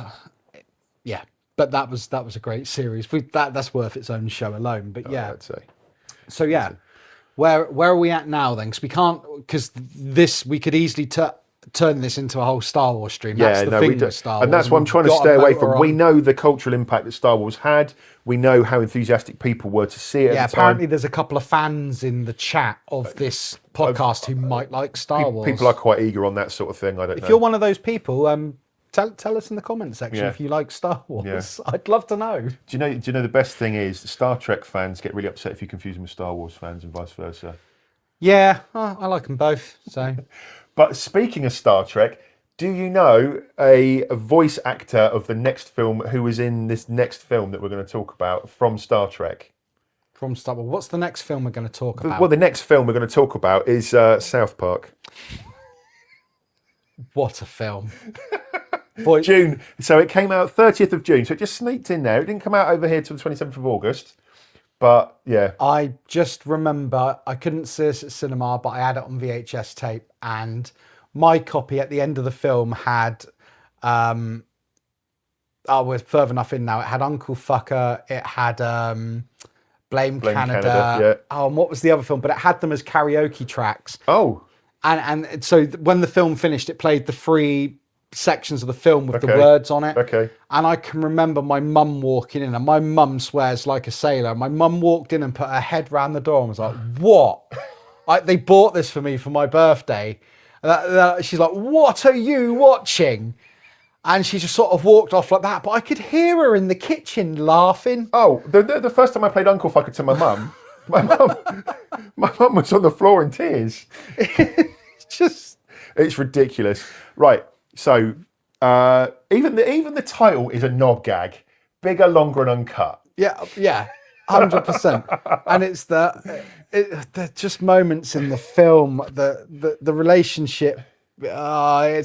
yeah. But that was a great series. That's worth its own show alone. But yeah, I'd say. So yeah, where are we at now then? Because we could easily turn this into a whole Star Wars stream. That's the thing with Star Wars, and that's what I'm trying to stay away from. We know the cultural impact that Star Wars had. We know how enthusiastic people were to see it. Yeah, at the time. apparently there's a couple of fans in the chat of this podcast who might like Star Wars. People are quite eager on that sort of thing. I don't know. If you're one of those people, tell us in the comment section if you like Star Wars. Yeah. I'd love to know. Do you know the best thing is Star Trek fans get really upset if you confuse them with Star Wars fans and vice versa. Yeah, I like them both. So, but speaking of Star Trek, do you know a voice actor of the next film who was in this next film that we're going to talk about from Star Trek? From Star Wars. What's the next film we're going to talk about? Well, the next film we're going to talk about is South Park. What a film. Boy. June. So it came out 30th of June. So it just sneaked in there. It didn't come out over here till the 27th of August. But yeah. I just remember I couldn't see this at cinema, but I had it on VHS tape. And my copy at the end of the film had, we're further enough in now. It had Uncle Fucker. It had Blame Canada. Oh, and what was the other film? But it had them as karaoke tracks. Oh. And so when the film finished, it played the three sections of the film with the words on it. Okay. And I can remember my mum walking in, and my mum swears like a sailor. My mum walked in and put her head round the door and was like, what? They bought this for me for my birthday. She's like, what are you watching? And she just sort of walked off like that. But I could hear her in the kitchen laughing. Oh, the first time I played Uncle Fucker to my mum, my mum was on the floor in tears. It's ridiculous. Right. So even the title is a knob gag, bigger, longer, and uncut. Yeah, 100%. And it's the just moments in the film, the relationship. I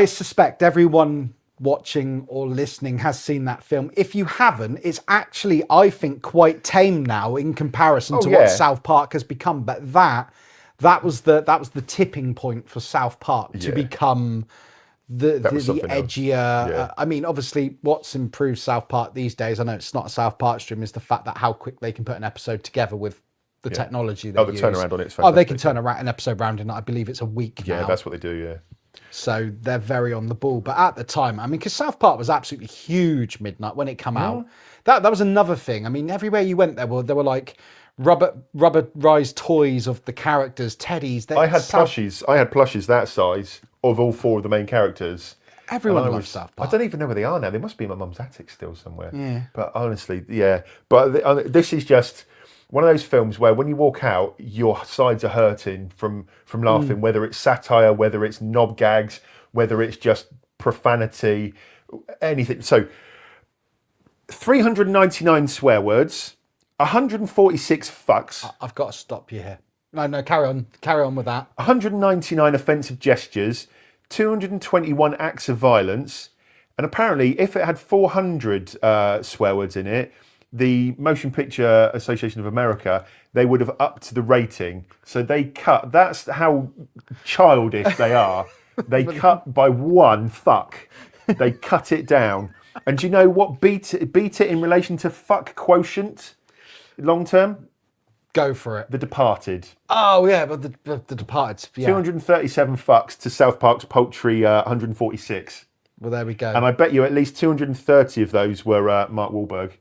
suspect everyone watching or listening has seen that film. If you haven't, it's actually, I think, quite tame now in comparison to what South Park has become. But that was the tipping point for South Park to become the edgier. I mean, obviously, what's improved South Park these days, I know it's not a South Park stream, is the fact that how quick they can put an episode together with the technology they use. turnaround on it's fantastic. Oh, they can turn around an episode around in, I believe it's a week now. Yeah, that's what they do, yeah. So they're very on the ball. But at the time, I mean, because South Park was absolutely huge midnight when it came out. That was another thing. I mean, everywhere you went, there were like rubberized toys of the characters, teddies. I had plushies that size of all 4 of the main characters. Everyone loves South Park. I don't even know where they are now. They must be in my mum's attic still somewhere. Yeah. But honestly, yeah. But this is just one of those films where when you walk out, your sides are hurting from laughing, whether it's satire, whether it's knob gags, whether it's just profanity, anything. So 399 swear words, 146 fucks. I've got to stop you here. No, carry on with that. 199 offensive gestures, 221 acts of violence, and apparently if it had 400 swear words in it, the Motion Picture Association of America, they would have upped the rating. So they cut, that's how childish they are. They cut by 1 fuck. They cut it down. And do you know what beat it in relation to fuck quotient long term? Go for it. The Departed. Oh yeah, but the Departed. Yeah. 237 fucks to South Park's paltry 146. Well, there we go. And I bet you at least 230 of those were Mark Wahlberg.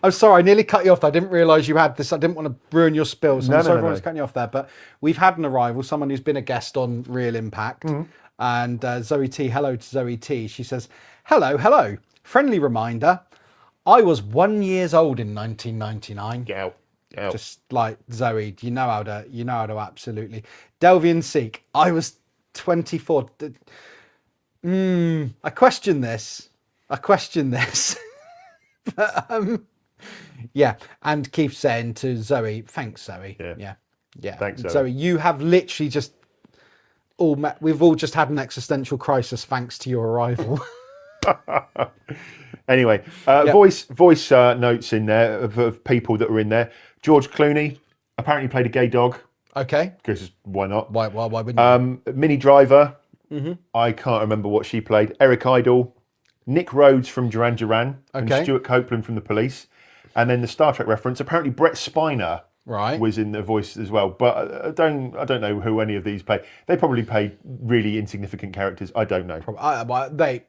I'm sorry, I nearly cut you off. I didn't realise you had this. I didn't want to ruin your spill. So I'm sorry for cutting you off there. But we've had an arrival, someone who's been a guest on Real Impact. And Zoe T, hello to Zoe T. She says, hello. Friendly reminder, I was 1 year old in 1999. Get out. Just like Zoe, you know how to absolutely. Delvian Seek, I was 24. I question this. But, yeah, and Keith saying to Zoe, thanks, Zoe. Yeah. Thanks, Zoe. You have literally just we've all just had an existential crisis thanks to your arrival. Anyway, voice notes in there of people that were in there. George Clooney apparently played a gay dog. Okay. Because why not? Why wouldn't you? Minnie Driver. I can't remember what she played. Eric Idle. Nick Rhodes from Duran Duran, and Stuart Copeland from The Police, and then the Star Trek reference. Apparently, Brett Spiner was in the voice as well, but I don't know who any of these play. They probably played really insignificant characters. I don't know.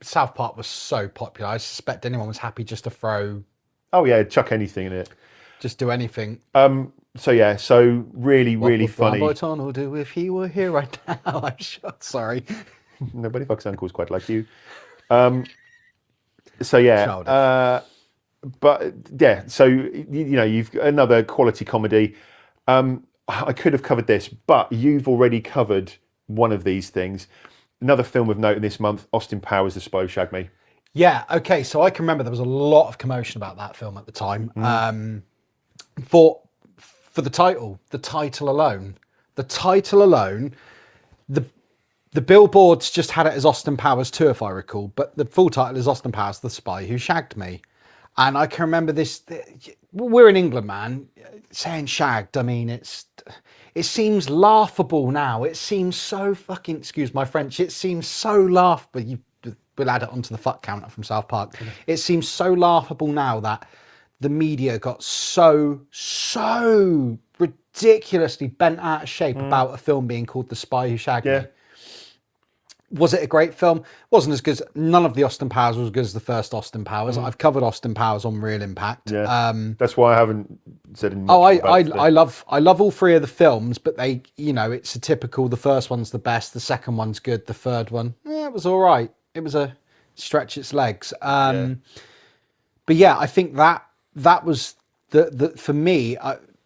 South Park was so popular. I suspect anyone was happy just to throw. Oh yeah, chuck anything in it. Just do anything. So really funny. What would Tunnel do if he were here right now? I'm sure. Sorry. Nobody fucks uncles quite like you. So yeah, but yeah, so you've got another quality comedy. I could have covered this, but you've already covered one of these things. Another film of note in this month, Austin Powers, The Spy Who Shagged Me. Yeah, okay, so I can remember there was a lot of commotion about that film at the time. For the title alone, the billboards just had it as Austin Powers 2, if I recall, but the full title is Austin Powers, The Spy Who Shagged Me. And I can remember this, we're in England, man, saying shagged, I mean, it seems laughable now. It seems so fucking, excuse my French, it seems so laughable. We'll add it onto the fuck counter from South Park. It seems so laughable now that the media got so ridiculously bent out of shape about a film being called The Spy Who Shagged Me. Was it a great film? Wasn't as good as, none of the Austin Powers was as good as the first Austin Powers. I've covered Austin Powers on Real Impact. That's why I haven't said anything. I love all 3 of the films, but they, it's a typical, the first one's the best, the second one's good, the third one, it was all right. It was a stretch its legs. But yeah, I think that was the for me,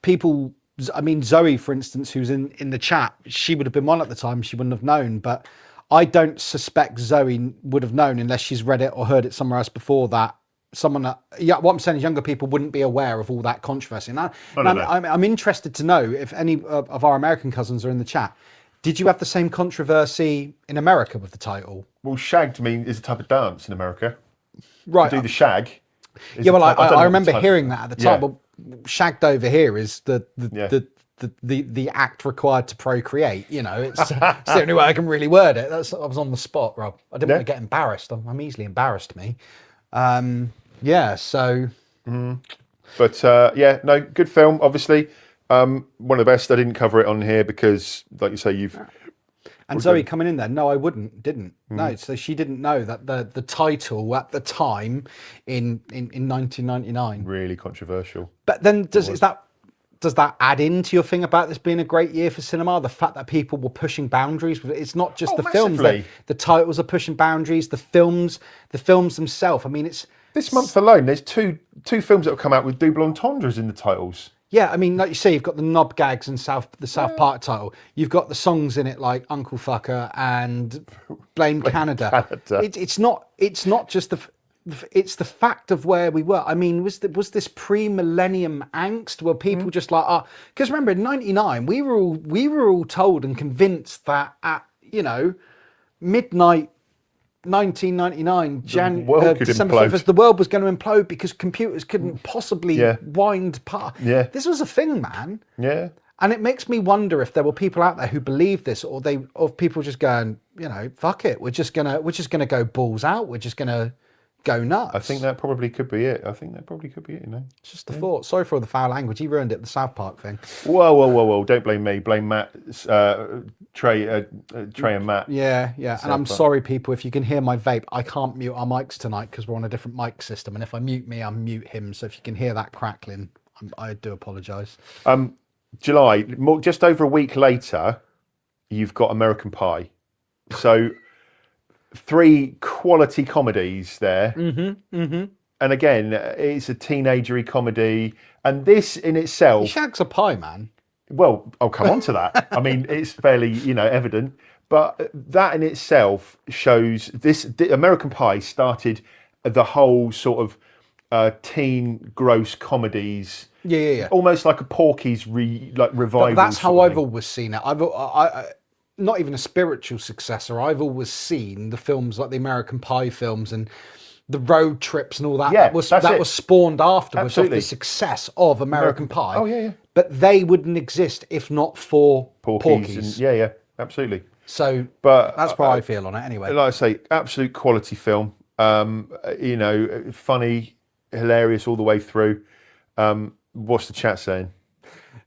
people, I mean, Zoe, for instance, who's in the chat, she would have been one at the time, she wouldn't have known, but I don't suspect Zoe would have known unless she's read it or heard it somewhere else before that. What I'm saying is younger people wouldn't be aware of all that controversy. And I'm interested to know if any of our American cousins are in the chat. Did you have the same controversy in America with the title? Well, shag to me is a type of dance in America. Right. To do the shag. Yeah, well, don't know I what remember the type hearing of- that at the Yeah. time. Well, shagged over here is Yeah. the act required to procreate. You know, it's the only way I can really word it. I was on the spot, Rob. I didn't want to get embarrassed. I'm easily embarrassed, me. Yeah, so. But yeah, no, good film. Obviously, one of the best. I didn't cover it on here because, like you say, you've. And Zoe coming in there, no, I didn't. No, so she didn't know that the title at the time in 1999. Really controversial. But then does that add into your thing about this being a great year for cinema? The fact that people were pushing boundaries. It's not just the films. Massively. The titles are pushing boundaries. The films themselves. I mean, it's This month alone, there's two films that have come out with double entendres in the titles. yeah. I mean, like you say, you've got the knob gags and the South Park title. You've got the songs in it like Uncle Fucker and Blame Canada. It's not just it's the fact of where we were. I mean, was this pre-millennium angst where people just like, because remember in '99 we were all told and convinced that at midnight 1999 December implode. 1st, the world was going to implode because computers couldn't possibly wind part. Yeah. This was a thing, man. Yeah. And it makes me wonder if there were people out there who believe this, or people just going, fuck it, we're just gonna go balls out, we're just gonna go nuts. I think that probably could be it. It's just a thought. Sorry for all the foul language. He ruined it, the South Park thing. Whoa. Don't blame me. Blame Matt, Trey and Matt. Yeah. And I'm sorry, people, if you can hear my vape, I can't mute our mics tonight because we're on a different mic system. And if I mute me, I mute him. So if you can hear that crackling, I do apologise. July, just over a week later, you've got American Pie. So 3 quality comedies there. And again, it's a teenagery comedy. And this in itself... He shags a pie, man. Well, I'll come on to that. I mean, it's fairly, evident. But that in itself shows the American Pie started the whole sort of teen gross comedies. Yeah. Almost like a Porky's revival. That's how I've always seen it. I not even a spiritual successor. I've always seen the films like the American Pie films and the road trips and all that. Yeah, that was spawned afterwards Absolutely. of the success of American Pie. Oh, yeah. But they wouldn't exist if not for Porky's. Yeah, absolutely. So But that's where I feel on it anyway. Like I say, absolute quality film. Funny, hilarious all the way through. What's the chat saying?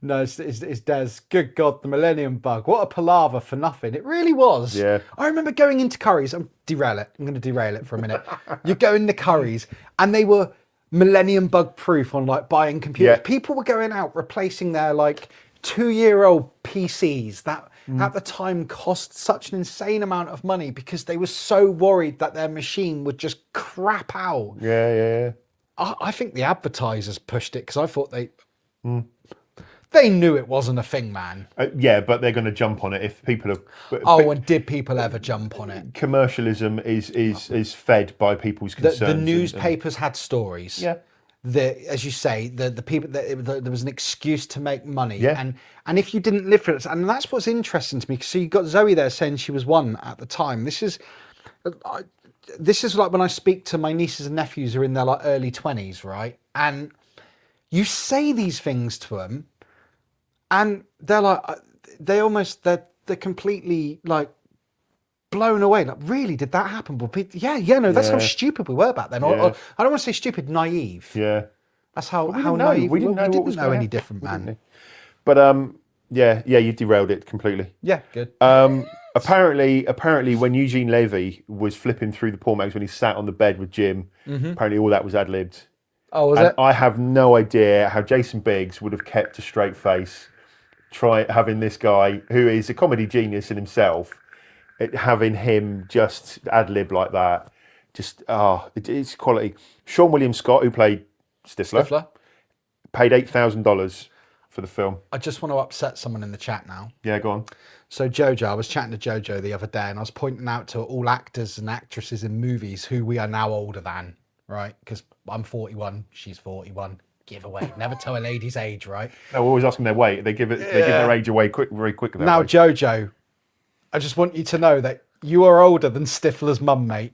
No, it's Des. Good God, the Millennium Bug. What a palaver for nothing. It really was. Yeah. I remember going into Curry's. I'm going to derail it for a minute. You go into Curry's and they were Millennium Bug proof on like buying computers. Yeah. People were going out replacing their like 2-year-old PCs that at the time cost such an insane amount of money because they were so worried that their machine would just crap out. Yeah. I think the advertisers pushed it because I thought they knew it wasn't a thing, man. Yeah, but they're going to jump on it if people are. And did people ever jump on it? Commercialism is fed by people's concerns. The newspapers had stories. Yeah. As you say, the people there was an excuse to make money. Yeah. And if you didn't live for it, and that's what's interesting to me. So you got Zoe there saying she was 1 at the time. This is like when I speak to my nieces and nephews who are in their like early 20s, right? And you say these things to them, and they're like, they're completely like blown away. Like, really, did that happen? Well, that's how stupid we were back then. Or, I don't want to say stupid, naive. Yeah. That's how didn't know. naive We didn't know what was know going any on. different, man. But yeah, you derailed it completely. Yeah, good. Apparently, when Eugene Levy was flipping through the porn mags when he sat on the bed with Jim, apparently all that was ad-libbed. Oh, was And it? I have no idea how Jason Biggs would have kept a straight face having this guy, who is a comedy genius in himself, having him just ad-lib like that. It's quality. Sean William Scott, who played Stifler, paid $8,000 for the film. I just want to upset someone in the chat now. Yeah, go on. So Jojo, I was chatting to Jojo the other day and I was pointing out to all actors and actresses in movies who we are now older than, right? Because I'm 41, she's 41. Giveaway. Never tell a lady's age, right? No, we're always asking their weight. They give their age away very quickly. Now, Jojo, I just want you to know that you are older than Stifler's mum, mate.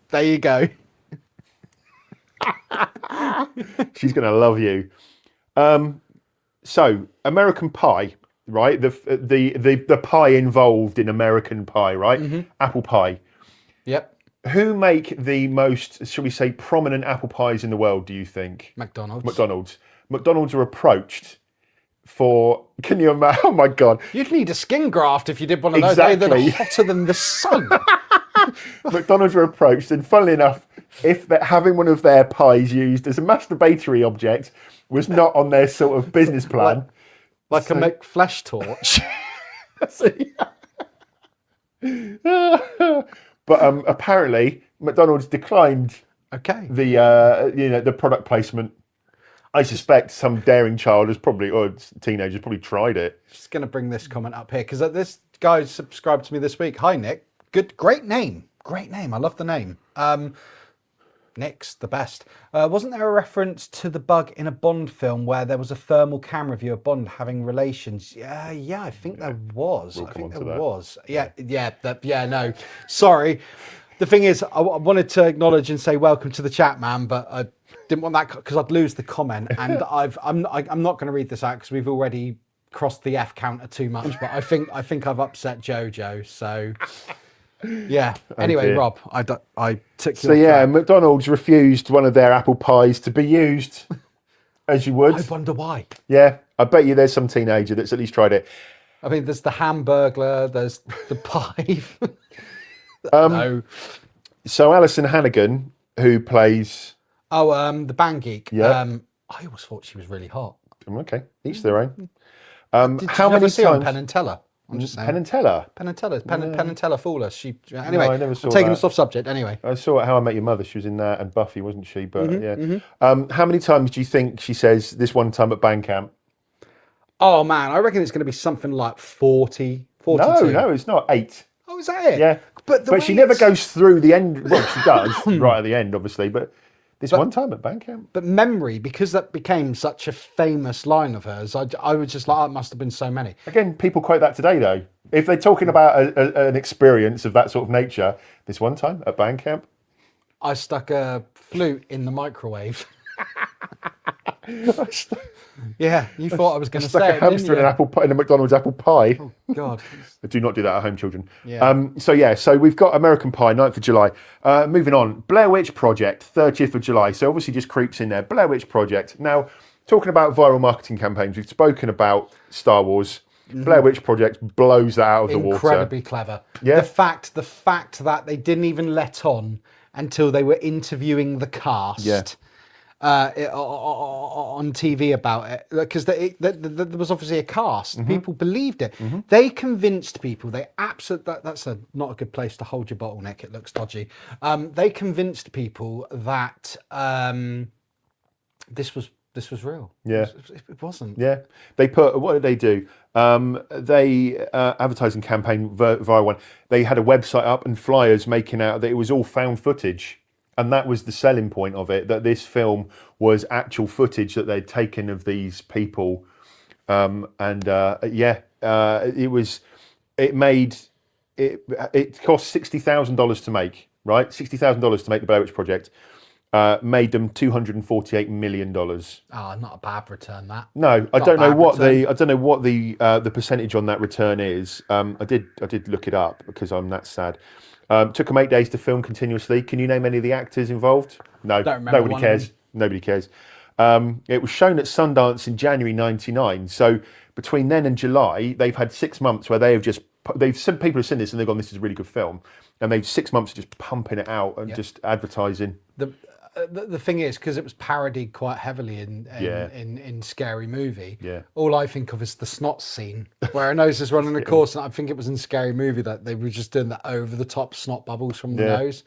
There you go. She's going to love you. So, American Pie, right? The pie involved in American Pie, right? Apple pie. Yep. Who make the most, shall we say, prominent apple pies in the world, do you think? McDonald's. McDonald's are approached for, can you imagine? Oh my God. You'd need a skin graft if you did one of those. Exactly. They're hotter than the sun. McDonald's are approached, and funnily enough, if they're having one of their pies used as a masturbatory object was not on their sort of business plan. Like a McFlesh torch. But apparently, McDonald's declined Okay. the product placement. I suspect some daring child has probably, or teenager has probably tried it. Just going to bring this comment up here because this guy subscribed to me this week. Hi, Nick. Great name. I love the name. Nick's the best. Wasn't there a reference to the bug in a Bond film where there was a thermal camera view of Bond having relations? Yeah, I think there was. We'll I come think on to there that. was. No. Sorry. The thing is, I wanted to acknowledge and say welcome to the chat, man, but I didn't want that because I'd lose the comment, and I'm not going to read this out because we've already crossed the F counter too much. But I think I've upset Jojo, so. Yeah. Anyway, dear. Rob, I took So your threat. McDonald's refused one of their apple pies to be used, as you would. I wonder why. Yeah, I bet you there's some teenager that's at least tried it. I mean, there's the Hamburglar, there's the pie. No. So Alison Hannigan, who plays, Oh, the Band Geek. Yeah. I always thought she was really hot. okay, each their own. Did How you many ever see her on times? Penn and Teller? I'm just saying. Penn and Teller. Penn and Teller. Penn and Teller fool us. Anyway, I never saw I'm taking that. us off subject. Anyway, I saw How I Met Your Mother. She was in that, and Buffy, wasn't she? But how many times do you think she says this one time at band camp? oh man, I reckon it's going to be something like 40, 42. No, it's not 8. Oh, is that it? Yeah, But the but way she never it's- goes through the end. Well, she does right at the end, obviously. But this one time at band camp. But memory, because that became such a famous line of hers, I was just like, oh, it must have been so many. Again, people quote that today, though. If they're talking about an experience of that sort of nature, this one time at band camp. I stuck a flute in the microwave. Yeah, you thought I was going to Stuck say a it, hamster in didn't an apple pie, in a McDonald's apple pie. you? God. Do not do that at home, children. Yeah. So we've got American Pie, 9th of July. Moving on, Blair Witch Project, 30th of July. So obviously just creeps in there. Blair Witch Project. Now, talking about viral marketing campaigns, we've spoken about Star Wars. Blair Witch Project blows that out of the water. Incredibly clever. Yeah. The fact that they didn't even let on until they were interviewing the cast. Yeah. On TV about it, because there was obviously a cast. Mm-hmm. People believed it. They convinced people. They absolutely. That's not a good place to hold your bottleneck. It looks dodgy. They convinced people that this was real. Yeah. It wasn't. Yeah, they put. What did they do? They advertising campaign via one. They had a website up and flyers making out that it was all found footage, and that was the selling point of it. That this film was actual footage that they'd taken of these people, it was. It made it. It cost $60,000 to make. Right, $60,000 to make the Blair Witch Project. Made them $248 million. Ah, not a bad return. That. No, I Not don't know bad what return. the percentage on that return is. I did look it up because I'm that sad. Took them 8 days to film continuously. Can you name any of the actors involved? No, Don't remember nobody one of cares. Nobody cares. It was shown at Sundance in January '99. So between then and July, they've had 6 months where some people have seen this and they've gone, "This is a really good film," and they've 6 months of just pumping it out and just advertising. The thing is, because it was parodied quite heavily in Scary Movie. Yeah. All I think of is the snot scene where a nose is running a course, and I think it was in Scary Movie that they were just doing the over the top snot bubbles from the nose.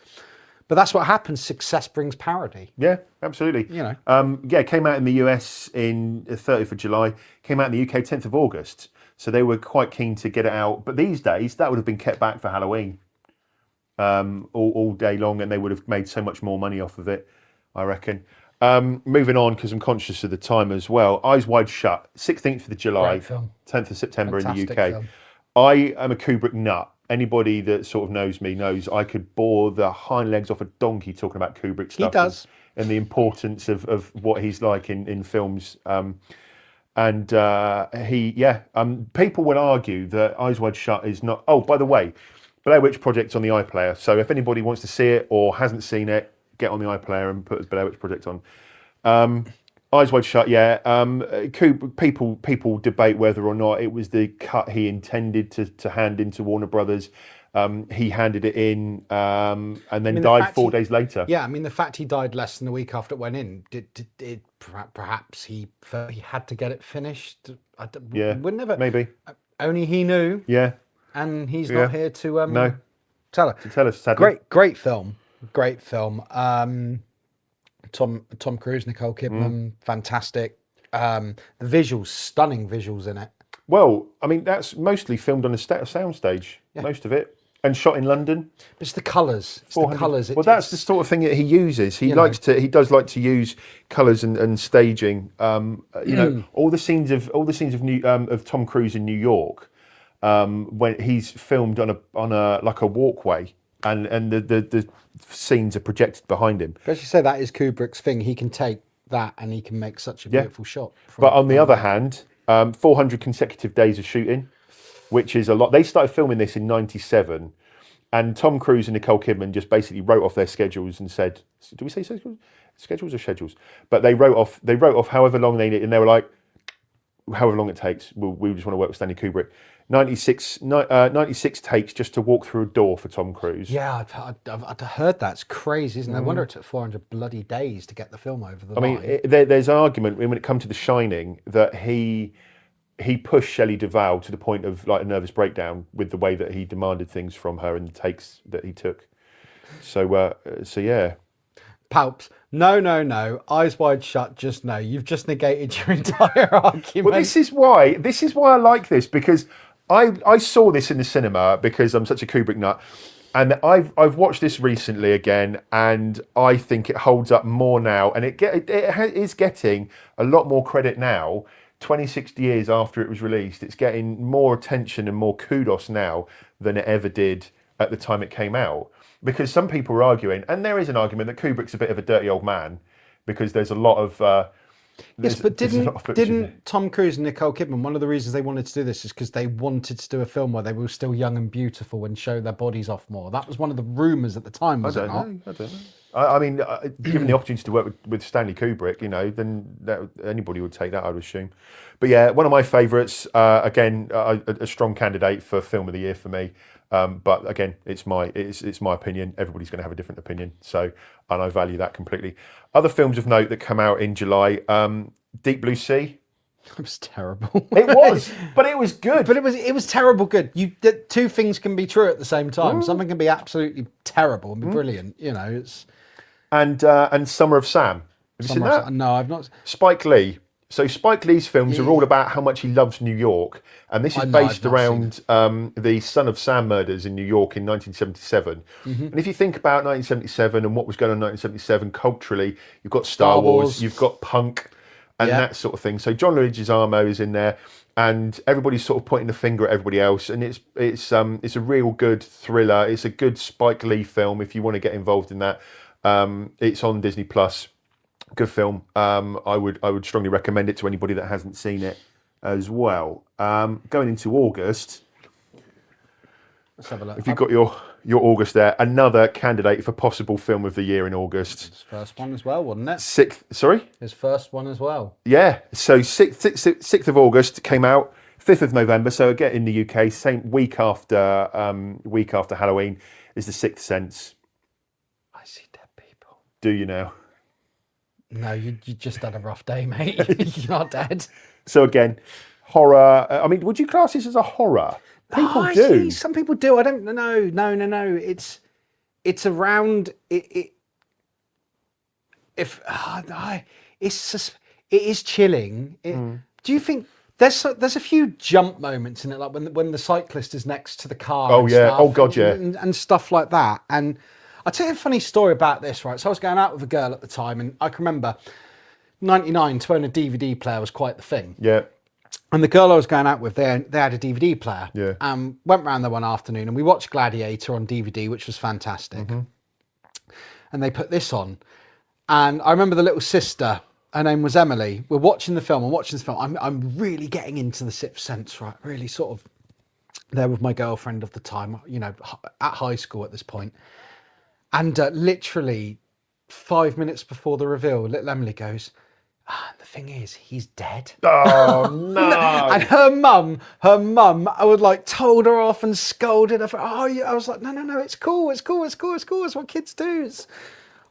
But that's what happens. Success brings parody. Yeah, absolutely. You know. Came out in the US in 30th of July. Came out in the UK 10th of August. So they were quite keen to get it out. But these days, that would have been kept back for Halloween all day long, and they would have made so much more money off of it, I reckon. Moving on, because I'm conscious of the time as well. Eyes Wide Shut, 16th of July, Great film. 10th of September Fantastic in the UK. film. I am a Kubrick nut. Anybody that sort of knows me knows I could bore the hind legs off a donkey talking about Kubrick stuff. He does. And the importance of what he's like in films. People will argue that Eyes Wide Shut is not. Oh, by the way, Blair Witch Project's on the iPlayer. So if anybody wants to see it or hasn't seen it, get on the iPlayer and put Blair Witch Project on. Eyes Wide Shut, yeah. People debate whether or not it was the cut he intended to hand into Warner Brothers. He handed it in and then died 4 days later. Yeah, I mean, the fact he died less than a week after it went in, did perhaps he felt he had to get it finished? Yeah, would never. Maybe. Only he knew. Yeah. And he's not here to no. tell us. To tell us, sadly. Great film. Great film. Tom Cruise, Nicole Kidman, fantastic. The visuals, stunning visuals in it. Well, I mean, that's mostly filmed on a soundstage, most of it, and shot in London. It's the colours. It's the colours. Well, that's the sort of thing that he uses. He does like to use colours and staging. All the scenes of Tom Cruise in New York, when he's filmed on a walkway, and the scenes are projected behind him. As you say, that is Kubrick's thing. He can take that and he can make such a beautiful shot. But on the other hand, 400 consecutive days of shooting, which is a lot. They started filming this in '97, and Tom Cruise and Nicole Kidman just basically wrote off their schedules and said, "Do we say schedules or schedules?" But they wrote off however long they need, and they were like, "However long it takes, we just want to work with Stanley Kubrick." 96 takes just to walk through a door for Tom Cruise. Yeah, I'd heard that's crazy, isn't it? I wonder it took 400 bloody days to get the film over the line. I mean, there's an argument when it comes to The Shining that he pushed Shelley Duvall to the point of like a nervous breakdown with the way that he demanded things from her and the takes that he took. So yeah. Palps, no. Eyes Wide Shut, just no. You've just negated your entire argument. Well, this is why I like this, because I saw this in the cinema because I'm such a Kubrick nut, and I've watched this recently again, and I think it holds up more now, and it is getting a lot more credit now. 26 years after it was released, it's getting more attention and more kudos now than it ever did at the time it came out. Because some people are arguing, and there is an argument that Kubrick's a bit of a dirty old man, because there's a lot of. Yes, but didn't Tom Cruise and Nicole Kidman, one of the reasons they wanted to do this is because they wanted to do a film where they were still young and beautiful and show their bodies off more. That was one of the rumours at the time, was it not? I don't know. I mean, given the opportunity to work with Stanley Kubrick, then anybody would take that, I would assume. But yeah, one of my favourites, again, a strong candidate for Film of the Year for me. But again, it's my opinion. Everybody's going to have a different opinion, and I value that completely. Other films of note that come out in July: Deep Blue Sea. It was terrible. It was, but it was good. But it was terrible good. Two things can be true at the same time. Something can be absolutely terrible and be brilliant. It's. And Summer of Sam. Have you seen that? No, I've not. Spike Lee. So Spike Lee's films are all about how much he loves New York, and this is based around the Son of Sam murders in New York in 1977. And if you think about 1977 and what was going on in 1977 culturally, you've got Star Wars, you've got punk, and that sort of thing. So John Leguizamo is in there, and everybody's sort of pointing the finger at everybody else. And it's a real good thriller. It's a good Spike Lee film if you want to get involved in that. It's on Disney Plus. Good film. I would strongly recommend it to anybody that hasn't seen it as well. Going into August, let's have a look. If you've got your August there, another candidate for possible film of the year in August. His first one as well, wasn't it? Sorry? His first one as well. Yeah. So 6th of August came out. 5th of November. So again in the UK, same week after Halloween, is The Sixth Sense. I see dead people. Do you now? No, you just had a rough day, mate. You're not dead. So again, horror. I mean, would you class this as a horror? People do. See, some people do. I don't know. No. It's around it. It is chilling. Do you think there's a few jump moments in it, like when the cyclist is next to the car? Oh yeah. Stuff, Oh god, yeah. And stuff like that. And I'll tell you a funny story about this, right? So I was going out with a girl at the time, and I can remember 99 to own a DVD player was quite the thing. Yeah. And the girl I was going out with, they had a DVD player. Yeah. Went round there one afternoon and we watched Gladiator on DVD, which was fantastic. And they put this on. And I remember the little sister, her name was Emily. We're watching the film. I'm really getting into the Sixth Sense, right? Really sort of there with my girlfriend of the time, you know, at high school at this point. And literally 5 minutes before the reveal, little Emily goes, the thing is, he's dead. Oh no! And her mum, I would like told her off and scolded her for, oh yeah. I was like, no, it's cool. It's what kids do.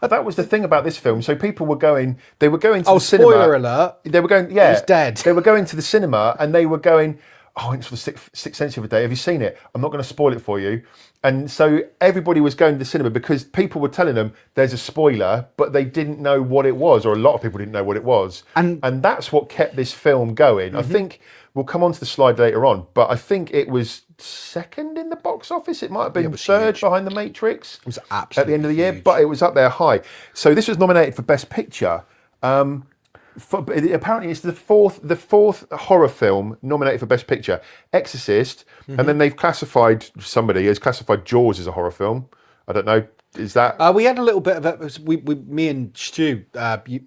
That was the thing about this film. So people were going, they were going to the cinema. Spoiler alert. They were going, yeah. He's dead. They were going to the cinema and they were going, oh, it's for the Sixth Sense the other day. Have you seen it? I'm not going to spoil it for you. And so everybody was going to the cinema because people were telling them there's a spoiler, but they didn't know what it was, or a lot of people didn't know what it was. And that's what kept this film going. I think we'll come on to the slide later on, but I think it was second in the box office. It might have been third behind The Matrix. It was absolutely at the end of the year, huge. but it was up there high. So this was nominated for Best Picture. Apparently it's the fourth horror film nominated for Best Picture. Exorcist, and then somebody has classified Jaws as a horror film. I don't know, is that... we had a little bit of it. Me and Stu,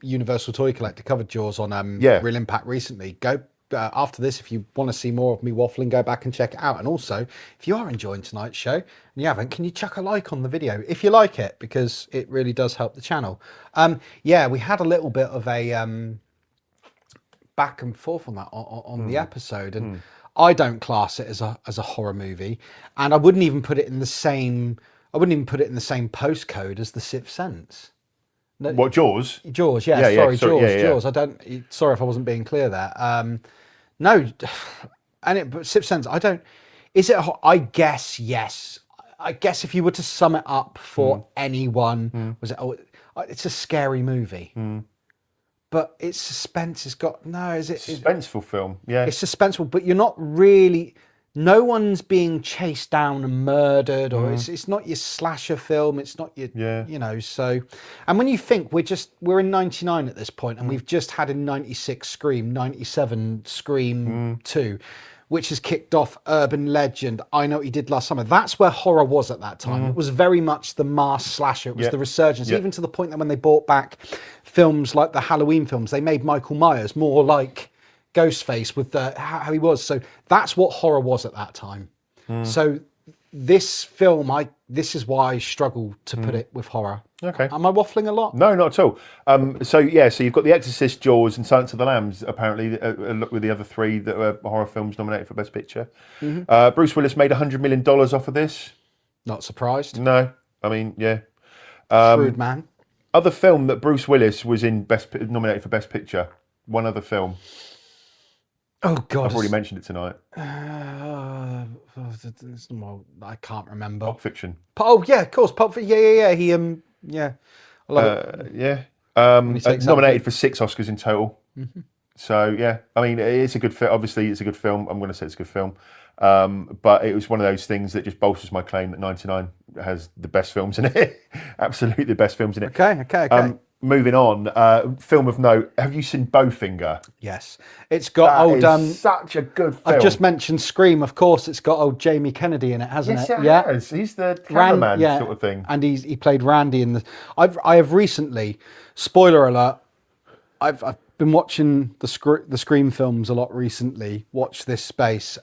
Universal Toy Collector, covered Jaws on Real Impact recently. Go after this, if you want to see more of me waffling, go back and check it out. And also, if you are enjoying tonight's show and you haven't, can you chuck a like on the video if you like it, because it really does help the channel. We had a little bit of a back and forth on that on the episode, and I don't class it as a horror movie, and I wouldn't even put it in the same postcode as The Sixth Sense. No, What, Jaws? Jaws, Yeah, sorry, sorry, Jaws, yeah. Jaws. Sorry if I wasn't being clear there. No, but Sixth Sense, I don't. Is it? I guess yes. I guess if you were to sum it up for anyone, was it? Oh, it's a scary movie, but it's suspense. It's got Suspenseful film, yeah. It's suspenseful, but you're not really. No one's being chased down and murdered, or it's not your slasher film. It's not your, you know. So, and when you think we're in '99 at this point, and we've just had in '96 Scream, '97 Scream 2, which has kicked off urban legend. I Know What You Did Last Summer. That's where horror was at that time. It was very much the mass slasher. It was the resurgence, even to the point that when they brought back films like the Halloween films, they made Michael Myers more like Ghostface with how he was. So that's what horror was at that time. So this film, this is why I struggle to put it with horror. Okay. Am I waffling a lot? No, not at all. So you've got The Exorcist, Jaws, and Silence of the Lambs. Apparently, with the other three that were horror films nominated for Best Picture. Bruce Willis made $100 million off of this. Not surprised. No, I mean, yeah. Shrewd man. Other film that Bruce Willis was in nominated for Best Picture. One other film. Oh God! I've already mentioned it tonight. I can't remember. Pulp Fiction. Oh yeah, of course. Pulp Fiction. Yeah. He I love it. Nominated for 6 Oscars in total. So yeah, I mean, it's a good film. Obviously, it's a good film. I'm going to say it's a good film. But it was one of those things that just bolsters my claim that '99 has the best films in it. Absolutely the best films in it. Okay. Moving on, film of note. Have you seen Bowfinger? Yes, it's got That is such a good film. I've just mentioned Scream. Of course, it's got old Jamie Kennedy in it, hasn't Yes, it? it has. He's the cameraman sort of thing. And he played Randy in the. I have recently, spoiler alert, I've been watching the Scream films a lot recently. Watch this space.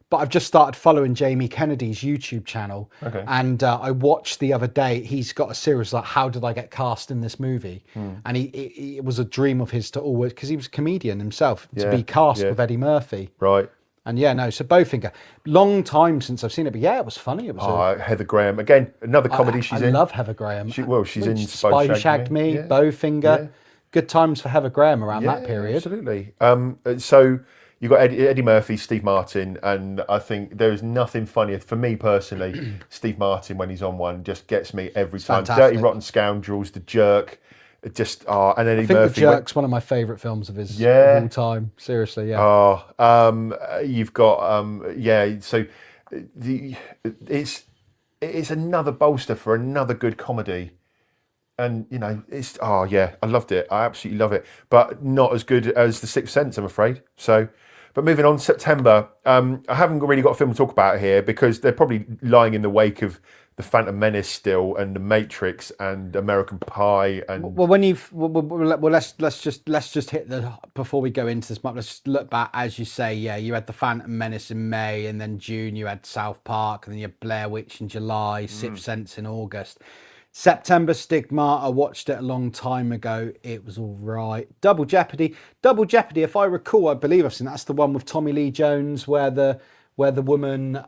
But I've just started following Jamie Kennedy's YouTube channel. Okay. And I watched the other day, he's got a series like, how did I get cast in this movie? And it was a dream of his to always, because he was a comedian himself, to be cast with Eddie Murphy. Right. And so Bowfinger. Long time since I've seen it, but yeah, it was funny. It was Heather Graham. Again, another comedy she's in. I love Heather Graham. She's in Spy Who Shagged Me, Yeah. Bowfinger. Yeah. Good times for Heather Graham around that period. Absolutely. So you've got Eddie Murphy, Steve Martin, and I think there is nothing funnier for me personally. Steve Martin, when he's on one, just gets me every time. Fantastic. Dirty Rotten Scoundrels, The Jerk, and Eddie I think Murphy. The Jerk's one of my favourite films of his of all time. Seriously, yeah. You've got So it's another bolster for another good comedy. and you know, it's I loved it. I absolutely love it, but not as good as The Sixth Sense, I'm afraid. So, but moving on, September. I haven't really got a film to talk about here because they're probably lying in the wake of The Phantom Menace still, and The Matrix, and American Pie, and Well, when you've let's just hit the before we go into this. Let's just look back, as you say. Yeah, you had The Phantom Menace in May, and then June you had South Park, and then you had Blair Witch in July, Sixth Sense in August. September, Stigma. I watched it a long time ago. It was all right. Double Jeopardy. If I recall, I believe I've seen that's the one with Tommy Lee Jones, where the woman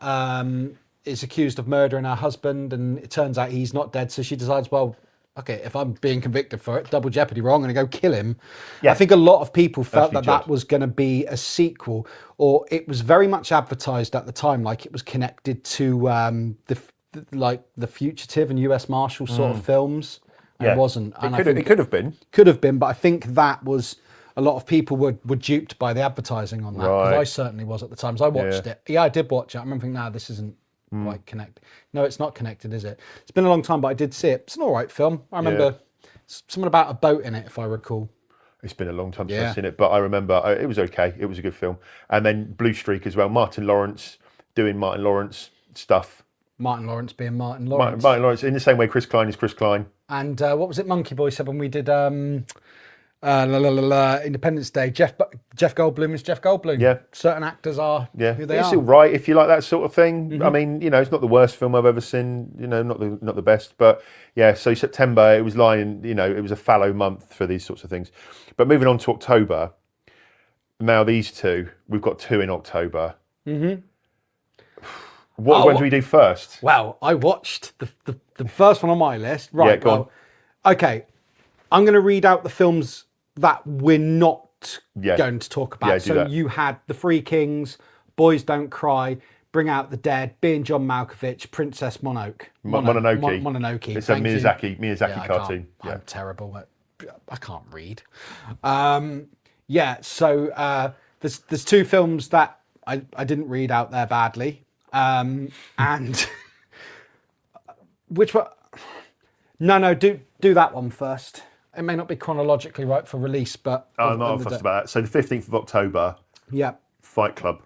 is accused of murdering her husband, and it turns out he's not dead. So she decides, well, okay, if I'm being convicted for it, double jeopardy, I'm going to go kill him. Yeah. I think a lot of people felt that was going to be a sequel, or it was very much advertised at the time like it was connected to the Fugitive and U.S. Marshal sort of films. It wasn't. It could have been. Could have been, but I think that was a lot of people were duped by the advertising on that, because I certainly was at the time. So I watched it. Yeah, I did watch it. I remember thinking, nah, this isn't quite connected. No, it's not connected, is it? It's been a long time, but I did see it. It's an all right film. I remember something about a boat in it, if I recall. It's been a long time since I've seen it, but I remember it was okay. It was a good film. And then Blue Streak as well. Martin Lawrence doing Martin Lawrence stuff. Martin Lawrence being Martin Lawrence. Martin Lawrence, in the same way Chris Klein is Chris Klein. And what was it Monkey Boy said when we did Independence Day? Jeff Goldblum is Jeff Goldblum. Yeah. Certain actors are who they it's are. all right if you like that sort of thing. I mean, you know, it's not the worst film I've ever seen. You know, not the best, but yeah. So September, it was lying. You know, it was a fallow month for these sorts of things. But moving on to October. Now these two, we've got two in October. What ones do we do first? Well, I watched the first one on my list. Right. Yeah, go on. Okay. I'm going to read out the films that we're not going to talk about. So you had The Three Kings, Boys Don't Cry, Bring Out the Dead, Being John Malkovich, Princess Mononoke. Mononoke. It's a Miyazaki cartoon. I'm terrible. I can't read. So there's two films that I didn't read out there badly. And which one? No, do that one first. It may not be chronologically right for release, but I'm not fussed about that. So the 15th of October. Yeah. Fight Club.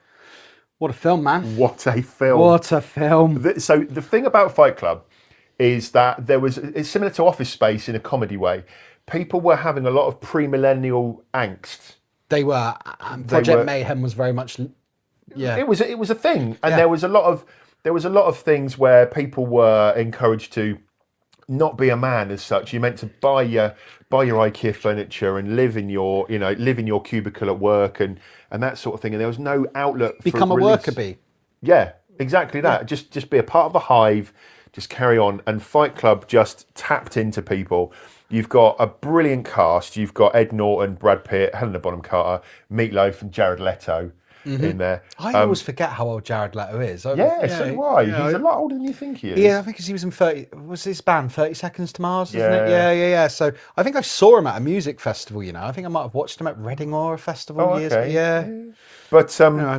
What a film, man. What a film. What a film. So the thing about Fight Club is that it's similar to Office Space in a comedy way. People were having a lot of pre-millennial angst. They were. Project Mayhem was very much. Yeah. It was a thing, and there was a lot of things where people were encouraged to not be a man as such. You're meant to buy your IKEA furniture and live in your cubicle at work and that sort of thing. And there was no outlet for become a worker bee. Yeah, exactly that. Yeah. Just be a part of the hive. Just carry on. And Fight Club just tapped into people. You've got a brilliant cast. You've got Ed Norton, Brad Pitt, Helena Bonham Carter, Meatloaf, and Jared Leto. In there. I always forget how old Jared Leto is. So do I. He's a lot older than you think he is. Yeah, I think because he was in 30. Was his band 30 Seconds to Mars? Isn't it? Yeah. So I think I saw him at a music festival. You know, I think I might have watched him at Reading or a festival years ago. Yeah. But I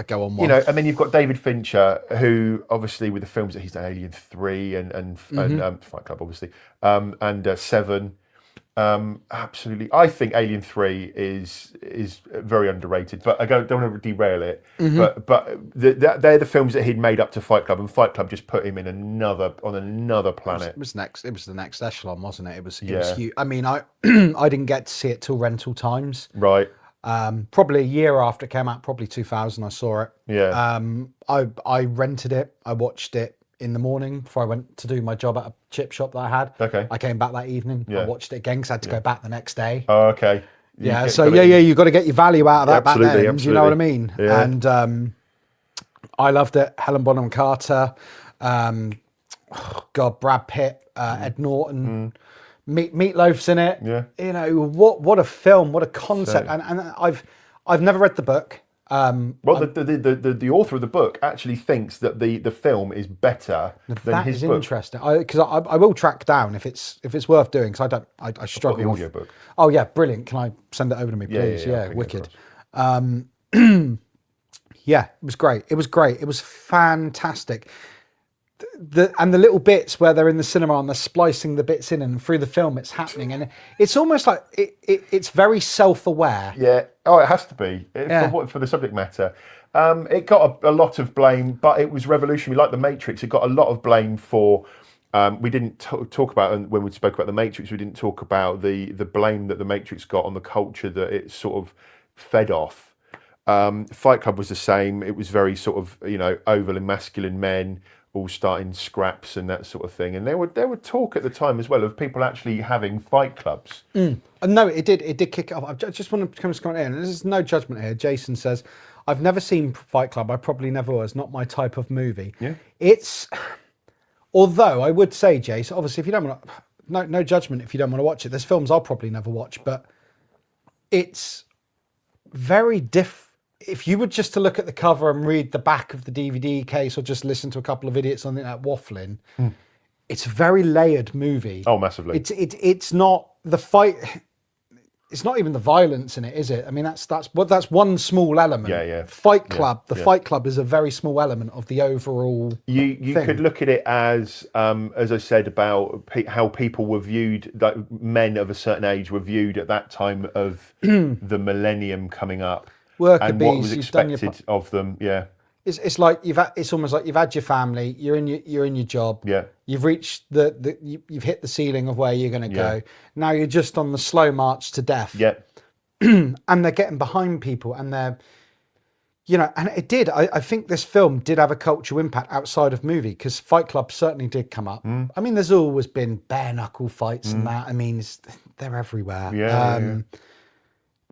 go on one. You know, and then you've got David Fincher, who obviously with the films that he's done, Alien 3 and Fight Club, obviously, and Seven. Absolutely, I think Alien 3 is very underrated, but I don't want to derail it. But they're the films that he'd made up to Fight Club, and Fight Club just put him in another planet. It was the next echelon, wasn't it? It was huge. I mean, I I didn't get to see it till rental times. Right. Probably a year after it came out, probably 2000. I saw it. Yeah. I rented it. I watched it in the morning before I went to do my job at a chip shop that I had. Okay. I came back that evening. I watched it again because I had to go back the next day. Oh, okay. You've got to get your value out of that back then. Absolutely. Do you know what I mean? Yeah. And I loved it. Helen Bonham Carter, Brad Pitt, Ed Norton, Meatloaf's in it. Yeah. You know what a film, what a concept. And I've never read the book. The author of the book actually thinks that the film is better than his book. That is interesting. Because I will track down if it's worth doing. Because I struggle. The audio book. Oh yeah, brilliant. Can I send it over to me, please? Yeah, wicked. Yeah, it was great. It was fantastic. the little bits where they're in the cinema and they're splicing the bits in, and through the film it's happening, and it's almost like it's very self-aware. Yeah. Oh, it has to be Yeah. for the subject matter. It got a lot of blame, but it was revolutionary. Like The Matrix, it got a lot of blame for. We didn't talk about, and when we spoke about The Matrix, we didn't talk about the blame that The Matrix got on the culture that it sort of fed off. Fight Club was the same. It was very sort of, overly masculine men all starting scraps and that sort of thing. And there would talk at the time as well of people actually having fight clubs. No, it did kick it off. I just want to come in, and there's no judgment here. Jason says, I've never seen Fight Club. I probably never was. Not my type of movie. Yeah. Although I would say, Jason, obviously, if you don't want to, no judgment if you don't want to watch it. There's films I'll probably never watch, but it's very different. If you were just to look at the cover and read the back of the DVD case, or just listen to a couple of idiots on the internet waffling, it's a very layered movie. Oh, massively. It's not the fight. It's not even the violence in it, is it? I mean, that's one small element. Yeah. Fight Club. Fight Club is a very small element of the overall. You thing. could look at it as I said, about how people were viewed, like men of a certain age were viewed at that time of the millennium coming up. Worker and what bees, was you've done your expected of them. Yeah. It's like it's almost like you've had your family, you're in your job. Yeah. You've reached you've hit the ceiling of where you're going to Yeah. go. Now you're just on the slow march to death. Yeah. And they're getting behind people, and they're, and it did. I think this film did have a cultural impact outside of movie, because Fight Club certainly did come up. I mean, there's always been bare knuckle fights and that. I mean, they're everywhere. Yeah.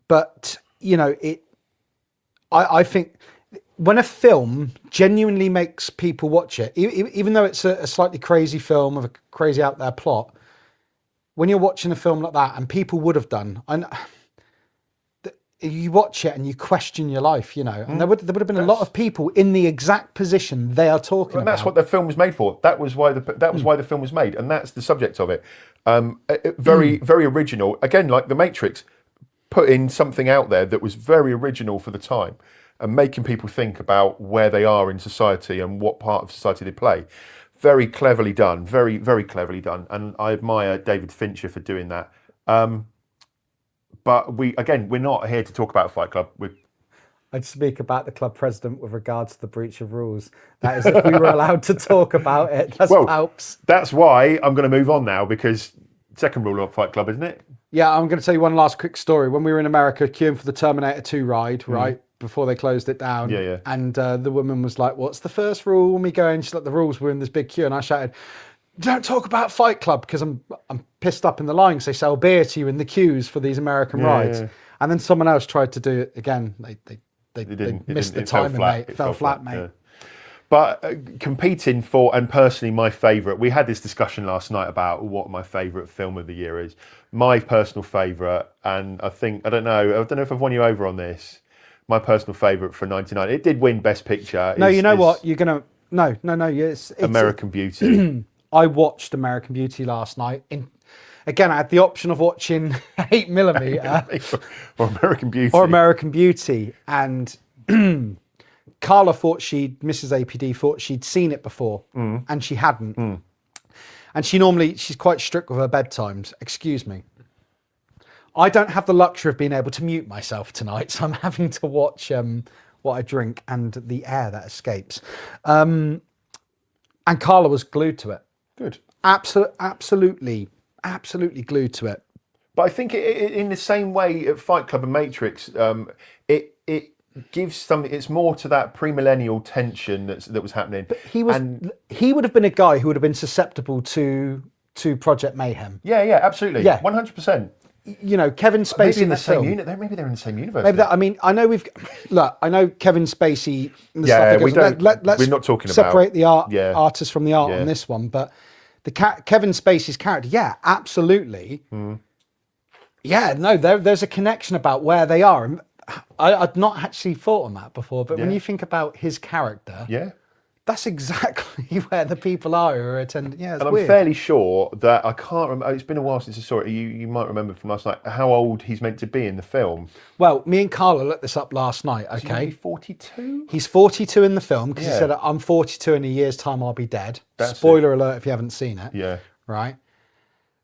But I think when a film genuinely makes people watch it, even though it's a slightly crazy film of a crazy out there plot, when you're watching a film like that, and people would have done, you watch it and you question your life, and there would have been a lot of people in the exact position they are talking And about. that's what the film was made for. That was why the film was made, and that's the subject of it. Very very original. Again, like The Matrix, putting something out there that was very original for the time, and making people think about where they are in society and what part of society they play. Very cleverly done. Very very cleverly done. And I admire David Fincher for doing that. But we're not here to talk about Fight Club. I'd speak about the club president with regards to the breach of rules. That is, if we were allowed to talk about it. That's palps. That's why I'm going to move on now, because second rule of Fight Club, isn't it? Yeah, I'm going to tell you one last quick story. When we were in America queuing for the Terminator 2 ride, right, before they closed it down. Yeah. And the woman was like, what's the first rule? And we go in, she's like, the rules were in this big queue. And I shouted, don't talk about Fight Club, because I'm pissed up in the line because they sell beer to you in the queues for these American rides. Yeah. And then someone else tried to do it again. They missed the time, and it fell flat, mate. Yeah. But competing for, and personally my favourite, we had this discussion last night about what my favourite film of the year is. My personal favourite, and I don't know if I've won you over on this. My personal favourite for 99, it did win Best Picture. No, you know what? You're gonna no. It's American Beauty. I watched American Beauty last night. Again, I had the option of watching 8mm or American Beauty. or American Beauty, and Carla thought Mrs. APD thought she'd seen it before, and she hadn't. And she's quite strict with her bedtimes. Excuse me. I don't have the luxury of being able to mute myself tonight, so I'm having to watch what I drink and the air that escapes. And Carla was glued to it. Good. Absolutely glued to it. But I think in the same way at Fight Club and Matrix, it gives something. It's more to that premillennial tension that was happening. But he would have been a guy who would have been susceptible to Project Mayhem. Yeah, absolutely. Yeah. 100%. Kevin Spacey Maybe in the film. same unit. Maybe they're in the same universe. I know Kevin Spacey. And the Yeah, stuff we don't. Let's we're not talking separate about the artist from the art on this one, but the Kevin Spacey's character, yeah, absolutely. Yeah, no, there's a connection about where they are. And I'd not actually thought on that before, but when you think about his character, That's exactly where the people are who are attending. Yeah, it's And I'm weird. fairly sure that I can't remember. It's been a while since I saw it. You might remember from last night how old he's meant to be in the film. Well, me and Carla looked this up last night. Is Okay, he 42? he's 42 in the film because he Yeah. said, "I'm 42 in a year's time. I'll be dead." That's Spoiler alert if you haven't seen it. Yeah. Right.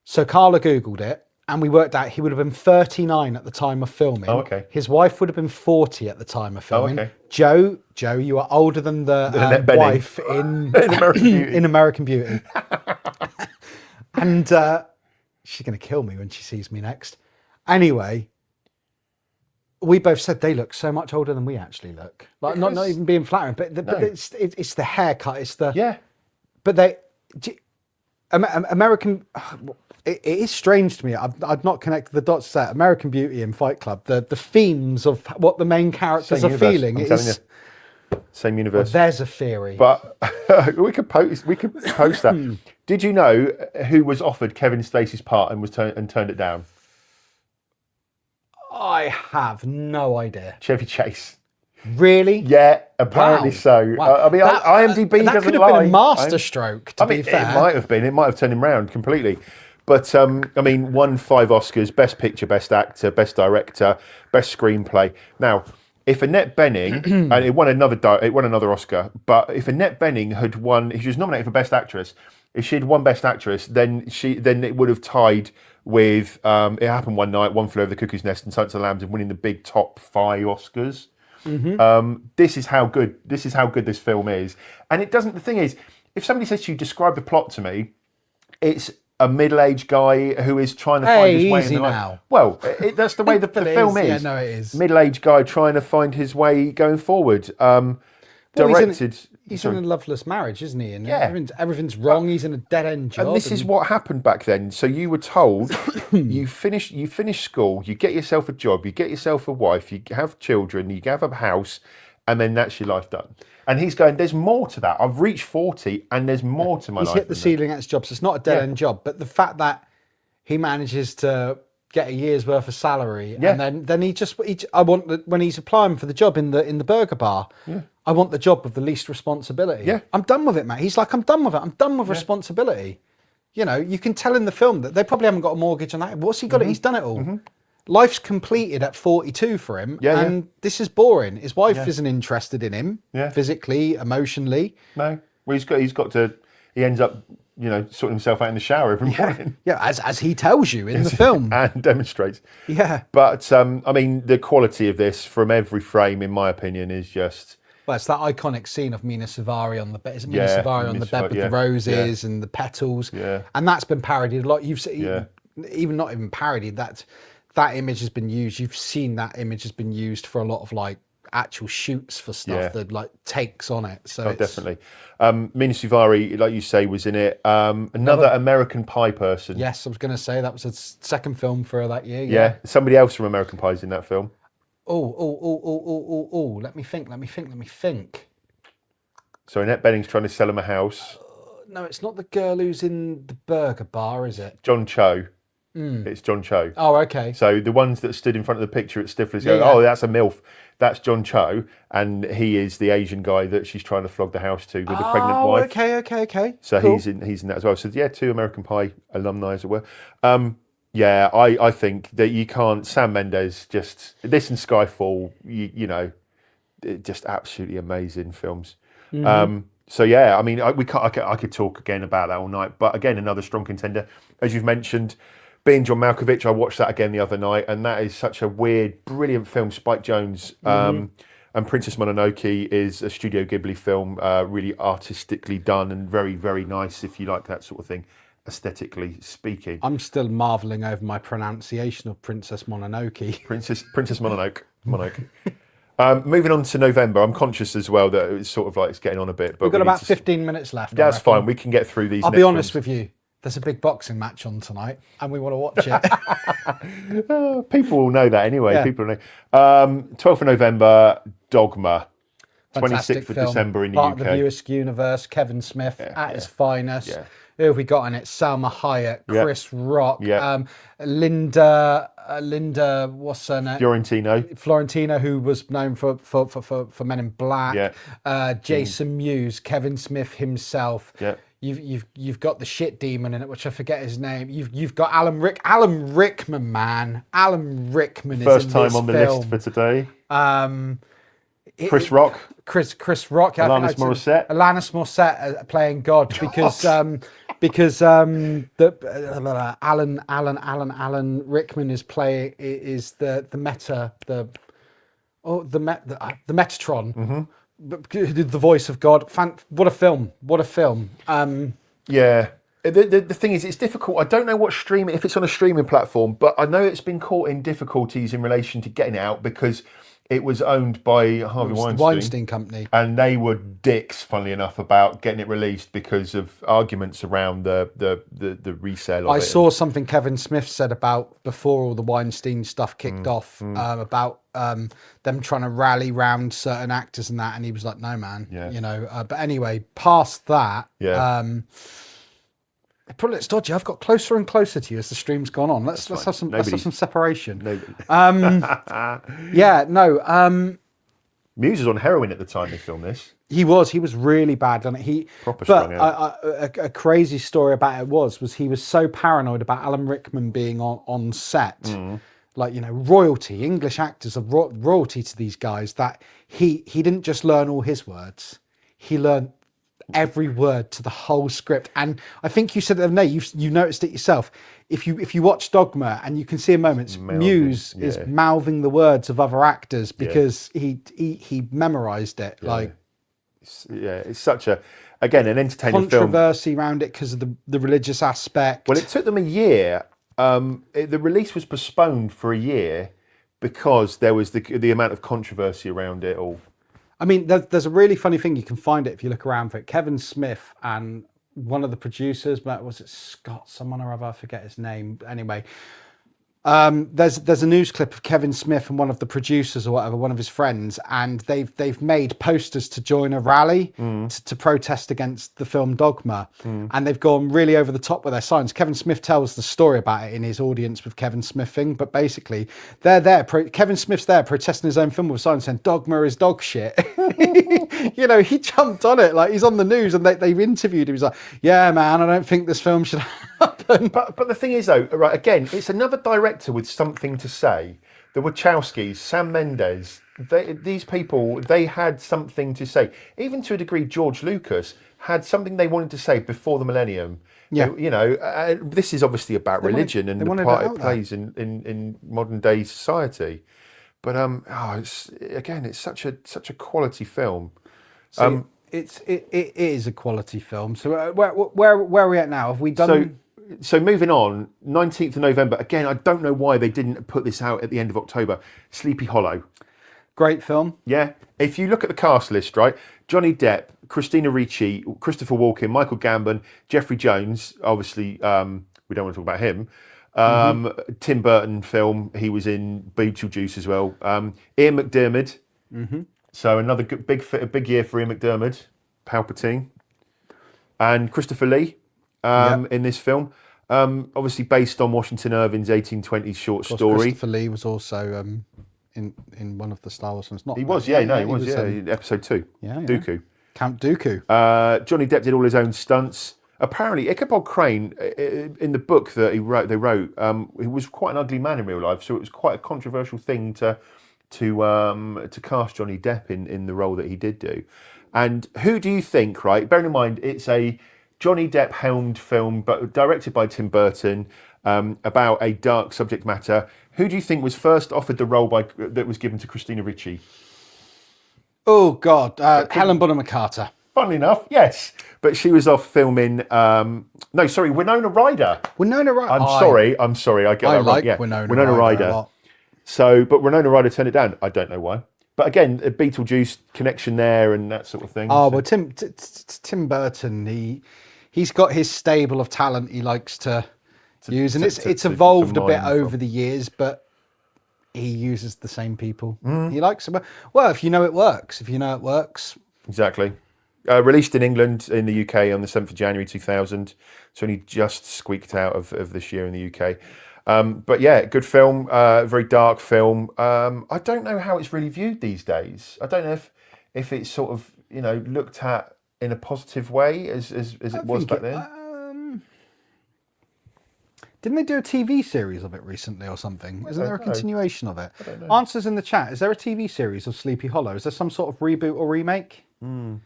So Carla googled it, and we worked out he would have been 39 at the time of filming. Oh, okay. His wife would have been 40 at the time of filming. okay. Joe, you are older than the Annette Bening. wife in In American Beauty. in American Beauty. And she's going to kill me when she sees me next. Anyway, we both said they look so much older than we actually look. Like not even being flattering, but it's the haircut. It's the Yeah. But American. It is strange to me. I've not connected the dots there. American Beauty and Fight Club. The themes of what the main characters Same are universe, feeling I'm telling is. Same universe. There's a theory. But we could post that. Did you know who was offered Kevin Spacey's part and turned it down? I have no idea. Chevy Chase. Really? Yeah, apparently Wow. so. Wow. I mean, IMDb that doesn't could have lie. been a masterstroke. To be fair, it might have been. It might have turned him round completely. But I mean, won 5 Oscars: Best Picture, Best Actor, Best Director, Best Screenplay. Now, if Annette Bening, and it won another Oscar, but if Annette Bening had won, if she was nominated for Best Actress, if she had won Best Actress, then it would have tied with It Happened One Night, One Flew Over the Cuckoo's Nest, and Silence of the Lambs, and winning the big top 5 Oscars. This is how good this film is. And it doesn't. The thing is, if somebody says to you, describe the plot to me, it's a middle-aged guy who is trying to find his way in easy the life. now. Well, that's the way the But it film is. is. Yeah, no, it is. Middle-aged guy trying to find his way going forward. Well, Directed. He's sorry. in a loveless marriage, isn't he? And Yeah. everything's wrong. He's in a dead-end job. And this is what happened back then. So you were told, you finish school, you get yourself a job, you get yourself a wife, you have children, you have a house, and then that's your life done. And he's going, there's more to that. I've reached 40 and there's more to my life. He's hit the than ceiling at his job, so it's not a dead-end job. But the fact that he manages to get a year's worth of salary, Yeah. and then I want when he's applying for the job in the burger bar. Yeah. I want the job with the least responsibility. Yeah. I'm done with it, mate. He's like, I'm done with it. I'm done with responsibility. You know, you can tell in the film that they probably haven't got a mortgage on that. What's he got? He's done it all. Life's completed at 42 for him, and this is boring. His wife isn't interested in him physically, emotionally. No. Well, he ends up, sorting himself out in the shower every morning. Yeah, as he tells you in the film. And demonstrates. Yeah. But, I mean, the quality of this from every frame, in my opinion, is just... Well, it's that iconic scene of Mina Savari on the bed. Is it Mina Yeah, Savari on Mina the bed with Savari, the roses and the petals? Yeah. And that's been parodied a lot. You've seen, even not even parodied, that image has been used. You've seen that image has been used for a lot of like actual shoots for stuff that like takes on it. So definitely. Mina Suvari, like you say, was in it. Another American Pie person. Yes, I was going to say that was a second film for that year. Yeah. Somebody else from American Pie is in that film. Oh. Let me think. So Annette Bening's trying to sell him a house. No, it's not the girl who's in the burger bar, is it? John Cho. It's John Cho. Oh, okay. So the ones that stood in front of the picture at Stifler's go, Yeah. oh, that's a MILF. That's John Cho. And he is the Asian guy that she's trying to flog the house to with the pregnant wife. Okay. So cool. he's in that as well. So yeah, 2 American Pie alumni as it were. I think that you can't. Sam Mendes this and Skyfall, just absolutely amazing films. So yeah, I mean, I could talk again about that all night. But again, another strong contender, as you've mentioned. Being John Malkovich, I watched that again the other night, and that is such a weird, brilliant film. Spike Jonze and Princess Mononoke is a Studio Ghibli film, really artistically done and very, very nice if you like that sort of thing, aesthetically speaking. I'm still marvelling over my pronunciation of Princess Mononoke. Princess Mononoke. Moving on to November, I'm conscious as well that it's sort of like it's getting on a bit. But We've got about 15 minutes left. That's fine. We can get through these. I'll be honest with you. There's a big boxing match on tonight, and we want to watch it. People will know that anyway. Yeah. People will know. 12th of November, Dogma. Fantastic 26th of film. December in the Part UK. of the View Askew universe. Kevin Smith at his finest. Yeah. Who have we got in it? Salma Hayek, Yeah. Chris Rock, Yeah. Linda, what's her name? Florentino, who was known for Men in Black. Yeah. Jason Mewes, Kevin Smith himself. Yeah. You've got the shit demon in it, which I forget his name. You've got Alan Rickman, man. Alan Rickman First is in time this on the film. list for today. Chris Rock. Chris Rock. Alanis Morissette. Alanis Morissette playing God because Alan Rickman is the Metatron. Mm-hmm. Who did the voice of God? What a film! What a film! Yeah. The thing is, it's difficult. I don't know if it's on a streaming platform, but I know it's been caught in difficulties in relation to getting it out because it was owned by Harvey Weinstein. The Weinstein Company. And they were dicks, funnily enough, about getting it released because of arguments around the resale of it. I saw something Kevin Smith said about before all the Weinstein stuff kicked off about them trying to rally round certain actors and that, and he was like, "No, man," you know. But anyway, past that, probably it's dodgy. I've got closer and closer to you as the stream's gone on. Let's have some separation. Mewes was on heroin at the time they filmed this. He was really bad on it. A crazy story about it was he was so paranoid about Alan Rickman being on set, like, you know, royalty. English actors are royalty to these guys, that he didn't just learn all his words. He learned every word to the whole script. And I think you said the other day, you noticed it yourself. If you watch Dogma, and you can see in moments Mewes is mouthing the words of other actors because he memorized it. It's such an entertaining controversy film. Around it because of the religious aspect. Well, it took them a year. The release was postponed for a year because there was the amount of controversy around it all. I mean, there's a really funny thing. You can find it if you look around for it. Kevin Smith and one of the producers, but was it Scott, someone or other? I forget his name. Anyway, there's a news clip of Kevin Smith and one of the producers or whatever, one of his friends, and they've made posters to join a rally to protest against the film Dogma, and they've gone really over the top with their signs. Kevin Smith tells the story about it in his Audience with Kevin Smith thing, but basically they're there. Kevin Smith's there protesting his own film with signs saying Dogma is dog shit. You know, he jumped on it, like he's on the news, and they've interviewed him. He's like, "Yeah, man, I don't think this film should happen." But the thing is, though, right? Again, it's another director with something to say. The Wachowskis, Sam Mendes, these people, they had something to say. Even to a degree, George Lucas had something they wanted to say before the millennium. Yeah. You know, this is obviously about religion and the part it plays in modern day society. But it's such a quality film. It is a quality film. So where are we at now? Have we done? So moving on, 19th of November. Again, I don't know why they didn't put this out at the end of October. Sleepy Hollow. Great film. Yeah. If you look at the cast list, right? Johnny Depp, Christina Ricci, Christopher Walken, Michael Gambon, Jeffrey Jones. Obviously, we don't want to talk about him. Tim Burton film. He was in Beetlejuice as well. Ian McDiarmid. So another big year for Ian McDiarmid. Palpatine. And Christopher Lee. In this film, obviously based on Washington Irving's 1820s short story. Christopher Lee was also in one of the Star Wars films. He was in episode 2. Dooku. Count Dooku. Johnny Depp did all his own stunts. Apparently, Ichabod Crane, in the book that they wrote, he was quite an ugly man in real life, so it was quite a controversial thing to cast Johnny Depp in the role that he did do. And who do you think, right? Bearing in mind, it's a Johnny Depp helmed film, but directed by Tim Burton, about a dark subject matter. Who do you think was first offered the role that was given to Christina Ricci? Oh God, Helen Bonham Carter. Funnily enough, yes, but she was off filming. Winona Ryder. Winona Ryder. I'm sorry. I get that like wrong. Yeah, Winona Ryder. A lot. So, but Winona Ryder turned it down. I don't know why. But again, a Beetlejuice connection there and that sort of thing. Oh, well, Tim Burton, he's got his stable of talent he likes to use, and it's evolved a bit over the years, but he uses the same people. He likes them. Well, if you know it works. Exactly. Released in England, in the UK on the 7th of January 2000. It's only just squeaked out of this year in the UK. But yeah, good film, very dark film. I don't know how it's really viewed these days. I don't know if it's sort of, looked at in a positive way as it was back then. Didn't they do a TV series of it recently or something? Isn't there a know. continuation of it? I don't know. Answers in the chat. Is there a TV series of Sleepy Hollow? Is there some sort of reboot or remake? Am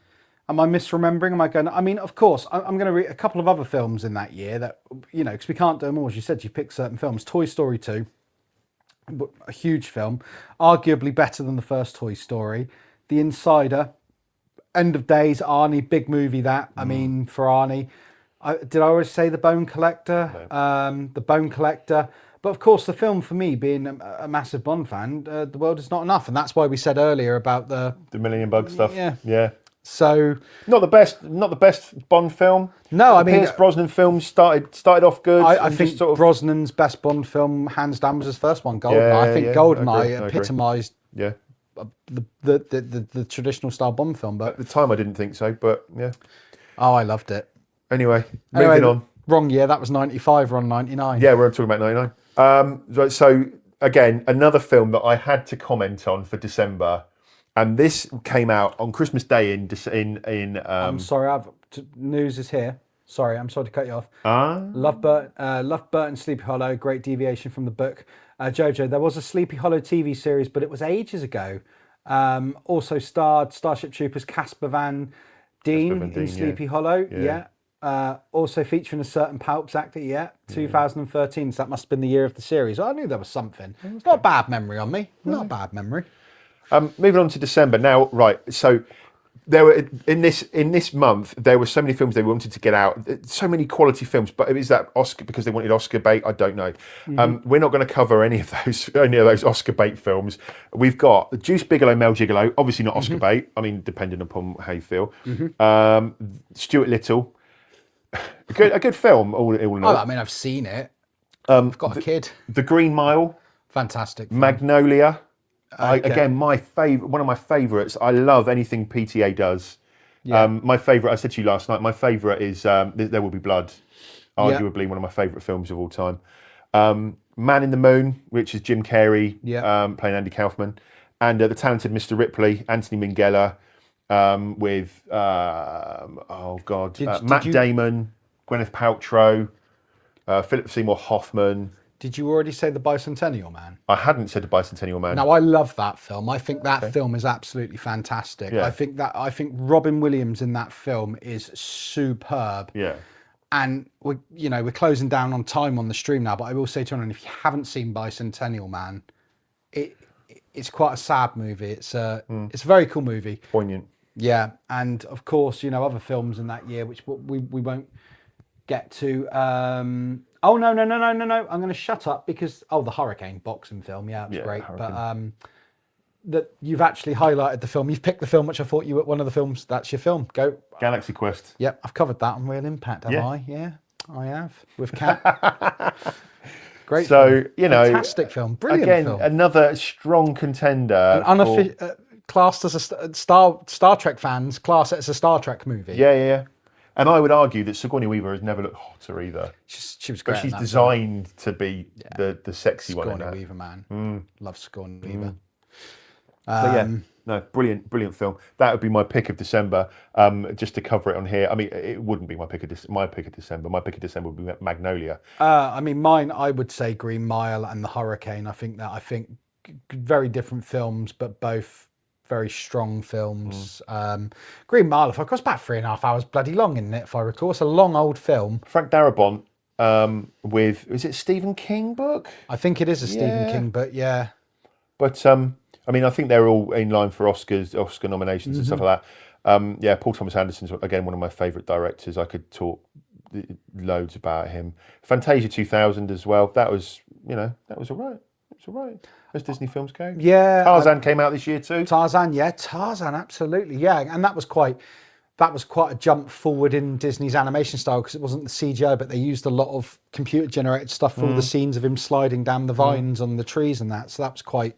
I misremembering? Am I going? I mean, of course, I'm going to read a couple of other films in that year that, because we can't do them all. As you said, you picked certain films. Toy Story 2, a huge film, arguably better than the first Toy Story. The Insider, End of Days, Arnie, big movie that. I mean, for Arnie. Did I always say The Bone Collector? No. The Bone Collector. But of course, the film for me, being a massive Bond fan, The World Is Not Enough. And that's why we said earlier about the Million Bug stuff. Yeah. So not the best Bond film. No, I The mean, Pierce Brosnan film started off good. I and think just sort of, Brosnan's best Bond film, hands down, was his first one, Goldeneye. Yeah, I think yeah, I Goldeneye agree. epitomised yeah. the traditional style Bond film. But At the time, I didn't think so, but yeah. I loved it. Anyway, moving on. Wrong year. That was 95. We're on 99. Yeah, we're talking about 99. So again, another film that I had to comment on for December, and this came out on Christmas Day in I'm sorry. News is here. Sorry, I'm sorry to cut you off. Love Burton, Sleepy Hollow. Great deviation from the book. Jojo, there was a Sleepy Hollow TV series, but it was ages ago. Also starred Starship Troopers Casper Van Dien in Sleepy Hollow. Yeah. Also featuring a certain Palps actor. 2013. So that must have been the year of the series. I knew there was something. It's not a bad memory on me. Not a bad memory. Moving on to December now. Right, so there were in this month there were so many films they wanted to get out, so many quality films. But it was that Oscar because they wanted Oscar bait. I don't know. We're not going to cover any of those Oscar bait films. We've got the Juice Bigelow, Mel Gigolo, obviously not Oscar bait. I mean, depending upon how you feel. Stuart Little, a good film. All in all. I mean, I've seen it. I've got a kid. The Green Mile, Fantastic film. Magnolia. Okay. Again, one of my favourites. I love anything PTA does. Yeah. My favourite, I said to you last night, my favourite is There Will Be Blood. Arguably one of my favourite films of all time. Man in the Moon, which is Jim Carrey playing Andy Kaufman. And The Talented Mr. Ripley, Anthony Minghella, with, Matt Damon, Gwyneth Paltrow, Philip Seymour Hoffman. Did you already say The Bicentennial Man? I hadn't said The Bicentennial Man. Now, I love that film. I think that film is absolutely fantastic. Yeah. I think Robin Williams in that film is superb. Yeah. And we're closing down on time on the stream now, but I will say to anyone, if you haven't seen Bicentennial Man, it's quite a sad movie. It's a very cool movie. Poignant. Yeah, and of course, other films in that year which we won't get to. Oh no! I'm going to shut up because the Hurricane boxing film. Yeah, it was great. Hurricane. But that you've actually highlighted the film. You've picked the film which I thought you were one of the films. That's your film. Go. Galaxy Quest. Yep, I've covered that on Real Impact. Have I? Yeah, I have with Cat. Great. So film. Fantastic film. Brilliant again, film. another strong contender. Classed as a Star Trek fans class it as a Star Trek movie. Yeah. And I would argue that Sigourney Weaver has never looked hotter either. She was But great. she's designed to be the sexy one in Sigourney that. Weaver, man. Love Sigourney Weaver. Brilliant film. That would be my pick of December. Just to cover it on here. I mean, it wouldn't be my pick of December. My pick of December would be Magnolia. Mine, I would say Green Mile and The Hurricane. I think very different films, but both very strong films. Green Mile, of course, about 3.5 hours bloody long, isn't it? If I recall, it's a long old film. Frank Darabont with, is it Stephen King book? I think it is a Stephen King, but yeah. But I think they're all in line for Oscar nominations and stuff like that. Paul Thomas Anderson's again one of my favourite directors. I could talk loads about him. Fantasia 2000 as well. That was all right. It was all right. As Disney films go. Yeah. Tarzan came out this year too. Tarzan, absolutely. Yeah, and that was quite a jump forward in Disney's animation style because it wasn't the CGI, but they used a lot of computer generated stuff for all the scenes of him sliding down the vines on the trees and that. So that was quite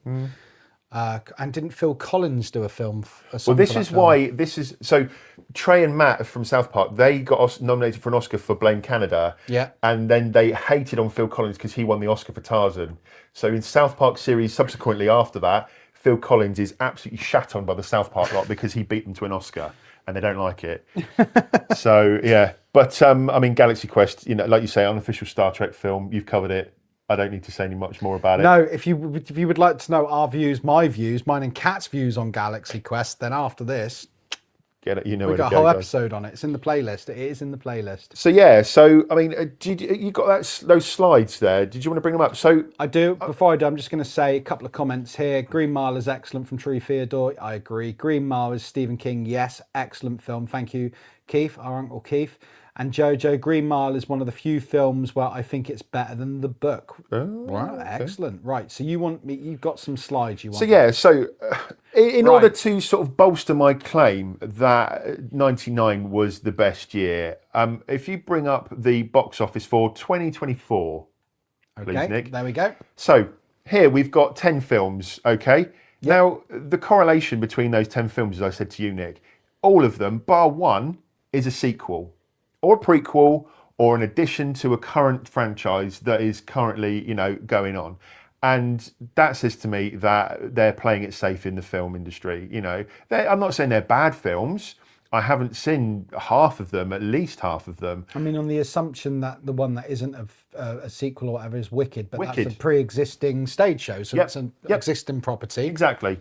And didn't Phil Collins do a film? A song Well, this for that is film? why this is so. Trey and Matt from South Park, they got nominated for an Oscar for Blame Canada. Yeah. And then they hated on Phil Collins because he won the Oscar for Tarzan. So in South Park series, subsequently after that, Phil Collins is absolutely shat on by the South Park lot because he beat them to an Oscar, and they don't like it. So yeah, but I mean, Galaxy Quest, like you say, unofficial Star Trek film. You've covered it. I don't need to say any much more about it. No, if you would like to know our views, mine and Kat's views on Galaxy Quest, then after this, Get it, we've where got to a whole go, guys. episode on it. It's in the playlist. It is in the playlist. So yeah, so I mean, you got those slides there? Did you want to bring them up? So I do. Before I do, I'm just going to say a couple of comments here. Green Mile is excellent from True Theodore. I agree. Green Mile is Stephen King. Yes, excellent film. Thank you, Keith, our Uncle Keith. And Jojo, Green Mile is one of the few films where I think it's better than the book. Wow, okay. excellent. Right, so you've got some slides you want. So yeah, in order to sort of bolster my claim that 99 was the best year, if you bring up the box office for 2024, please, Okay, Nick. there we go. So here we've got 10 films, okay? Now, the correlation between those 10 films, as I said to you, Nick, all of them, bar one, is a sequel or a prequel or an addition to a current franchise that is currently, going on. And that says to me that they're playing it safe in the film industry. I'm not saying they're bad films. I haven't seen half of them, at least half of them. I mean, on the assumption that the one that isn't a sequel or whatever is Wicked, but that's Wicked. a pre-existing stage show, so it's an existing property. Exactly.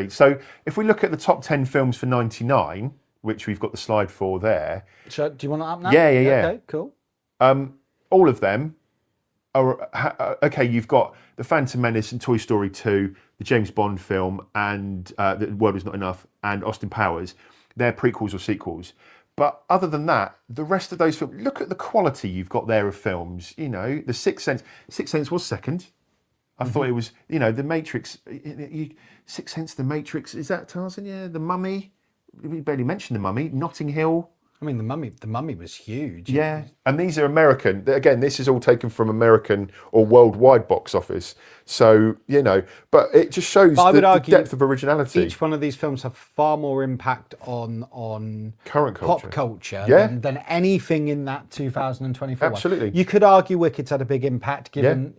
So if we look at the top 10 films for 99, which we've got the slide for there. So, do you want that up now? Yeah. Okay, cool. All of them are, okay, you've got The Phantom Menace and Toy Story 2, the James Bond film, and The World Was Not Enough, and Austin Powers. They're prequels or sequels. But other than that, the rest of those films, look at the quality you've got there of films. The Sixth Sense. Sixth Sense was second. I thought it was, The Matrix. Sixth Sense, The Matrix. Is that Tarzan? Yeah, The Mummy. We barely mentioned The Mummy. Notting Hill. I mean, the mummy was huge. Yeah, and these are American. Again, this is all taken from American or worldwide box office. So, but it just shows the depth of originality. Each one of these films have far more impact on current culture. pop culture Yeah. than anything in that 2024 one. Absolutely. You could argue Wicked's had a big impact given,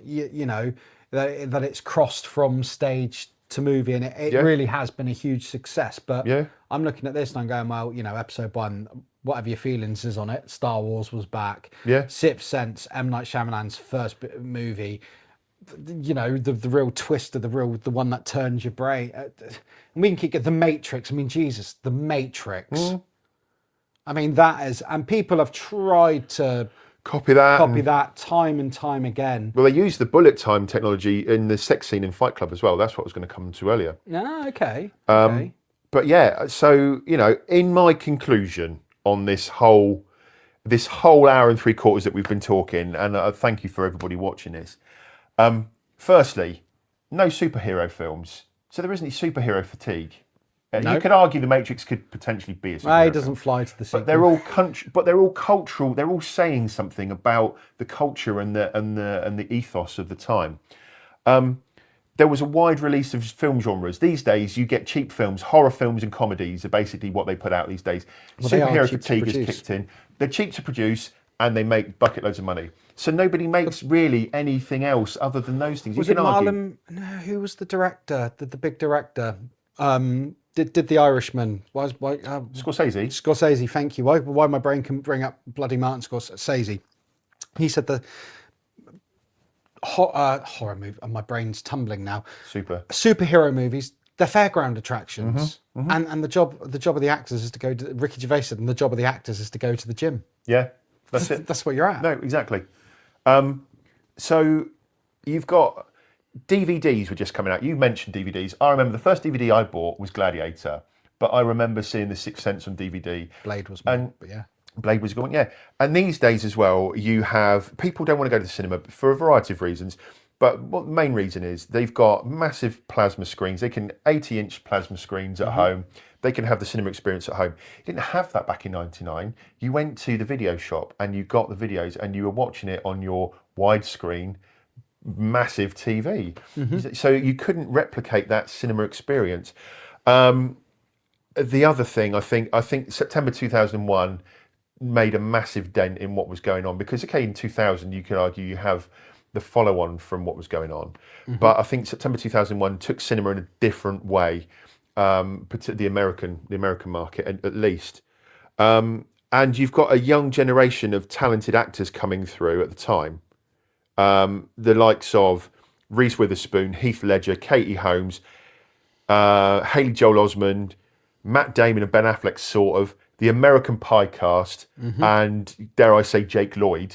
that it's crossed from stage to movie, and it really has been a huge success. But I'm looking at this and I'm going, well, episode one, whatever your feelings is on it, Star Wars was back. Yeah. Sixth Sense, M. Night Shyamalan's first movie. The real twist of the one that turns your brain. And we can keep it. The Matrix. I mean, Jesus, The Matrix. I mean, that is, and people have tried to copy that time and time again. Well, they use the bullet time technology in the sex scene in Fight Club as well. That's what I was going to come to earlier. Ah, okay. But yeah, so in my conclusion on this whole hour and 3/4 that we've been talking, and thank you for everybody watching this. Firstly, no superhero films, so there isn't any superhero fatigue. You could argue The Matrix could potentially be a superhero It doesn't fly to the sequel. But they're all cultural. They're all saying something about the culture and the ethos of the time. There was a wide release of film genres. These days, you get cheap films. Horror films and comedies are basically what they put out these days. Superhero fatigue is kicked in. They're cheap to produce and they make bucket loads of money. So nobody makes really anything else other than those things. Was it Marlon? No, who was the director? The big director? Did The Irishman? Why? Scorsese. Scorsese, thank you. Why my brain can bring up bloody Martin Scorsese? He said the horror movie. My brain's tumbling now. Superhero movies. They're fairground attractions, and the job of the actors is to go to Ricky Gervais said, and the job of the actors is to go to the gym. Yeah, that's it. That's where you're at. No, exactly. So you've got. DVDs were just coming out. You mentioned DVDs. I remember the first DVD I bought was Gladiator, but I remember seeing The Sixth Sense on DVD. Blade was more, but yeah. Blade was a good one, yeah. And these days as well, you have people don't want to go to the cinema for a variety of reasons, but what the main reason is they've got massive plasma screens. They can 80-inch plasma screens at home. They can have the cinema experience at home. You didn't have that back in '99. You went to the video shop and you got the videos and you were watching it on your widescreen massive TV. Mm-hmm. So you couldn't replicate that cinema experience. The other thing, I think September 2001 made a massive dent in what was going on, because okay, in 2000 you could argue you have the follow-on from what was going on, but I think September 2001 took cinema in a different way, particularly the American market at least. And you've got a young generation of talented actors coming through at the time, the likes of Reese Witherspoon, Heath Ledger, Katie Holmes, Haley Joel Osment, Matt Damon and Ben Affleck, sort of, the American Pie cast, and dare I say Jake Lloyd,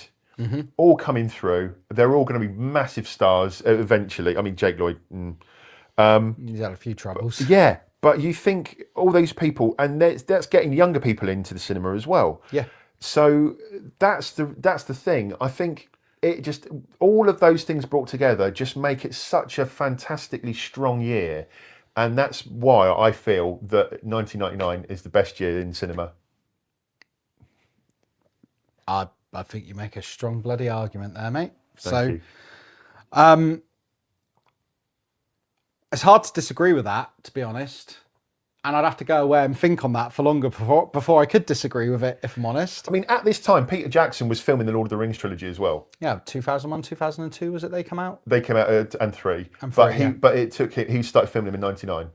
all coming through. They're all going to be massive stars eventually. I mean, Jake Lloyd. He's had a few troubles. Yeah, but you think all those people, and that's getting younger people into the cinema as well. Yeah. So that's the thing. I think it just, all of those things brought together just make it such a fantastically strong year. And that's why I feel that 1999 is the best year in cinema. I think you make a strong bloody argument there, mate. Thank So, you. it's hard to disagree with that, to be honest. And I'd have to go away and think on that for longer before I could disagree with it, if I'm honest. I mean, at this time, Peter Jackson was filming the Lord of the Rings trilogy as well. Yeah, 2001, 2002, was it they come out? They came out and three. And but three, yeah. but it took him, he started filming them in 99.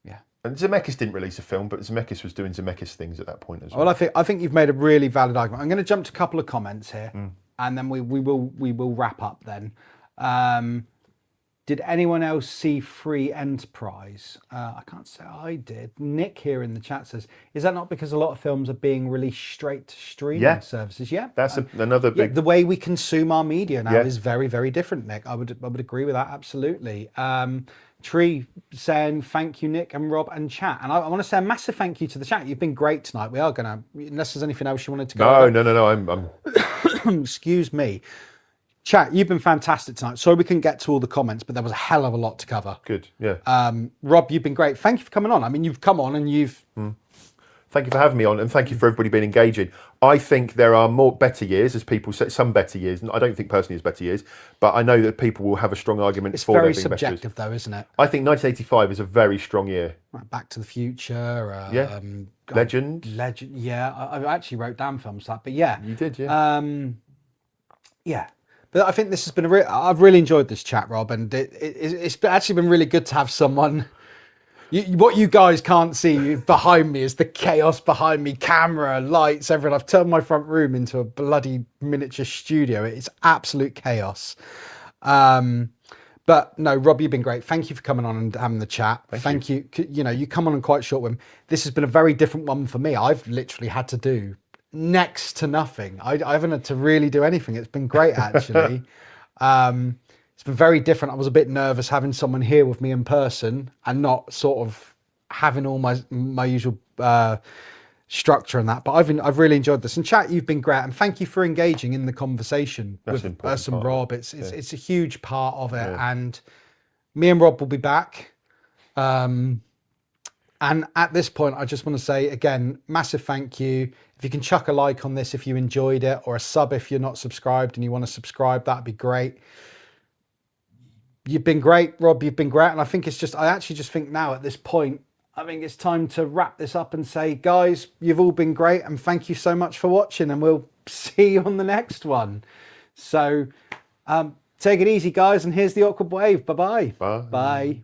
Yeah. And Zemeckis didn't release a film, but Zemeckis was doing Zemeckis things at that point as well. Well, I think you've made a really valid argument. I'm going to jump to a couple of comments here, and then we will wrap up then. Did anyone else see Free Enterprise? I can't say I did. Nick here in the chat says, is that not because a lot of films are being released straight to streaming services? Yeah. That's another big... The way we consume our media now is very, very different, Nick. I would agree with that, absolutely. Tree saying, thank you, Nick and Rob and chat. And I want to say a massive thank you to the chat. You've been great tonight. We are going to, unless there's anything else you wanted to go over. No, I'm... Excuse me. Chat, you've been fantastic tonight. Sorry we couldn't get to all the comments, but there was a hell of a lot to cover. Good, yeah. Rob, you've been great. Thank you for coming on. I mean, you've come on and you've... Thank you for having me on, and thank you for everybody being engaging. I think there are better years, as people say, some better years. I don't think personally there's better years, but I know that people will have a strong argument for there being better years. It's very subjective though, isn't it? I think 1985 is a very strong year. Like Back to the Future. Legend. Legend, yeah. I actually wrote down films like that, but yeah. You did, yeah. Yeah. But I think this has been I've really enjoyed this chat, Rob, and it's actually been really good to have someone... what you guys can't see behind me is the chaos behind me, camera, lights, everything. I've turned my front room into a bloody miniature studio. It's absolute chaos. But no, Rob, you've been great. Thank you for coming on and having the chat. Thank you. You know, you come on quite short with me. This has been a very different one for me. I've literally had to do next to nothing. I haven't had to really do anything. It's been great, actually. It's been very different. I was a bit nervous having someone here with me in person and not sort of having all my usual structure and that. But I've really enjoyed this. And chat, you've been great, and thank you for engaging in the conversation with us and Rob. It's a huge part of it, and me and Rob will be back. And at this point, I just want to say again, massive thank you. If you can chuck a like on this if you enjoyed it, or a sub if you're not subscribed and you want to subscribe, that'd be great. You've been great, Rob. You've been great. And I think I actually just think now at this point, I think it's time to wrap this up and say, guys, you've all been great. And thank you so much for watching. And we'll see you on the next one. So take it easy, guys. And here's the awkward wave. Bye-bye. Bye. Bye.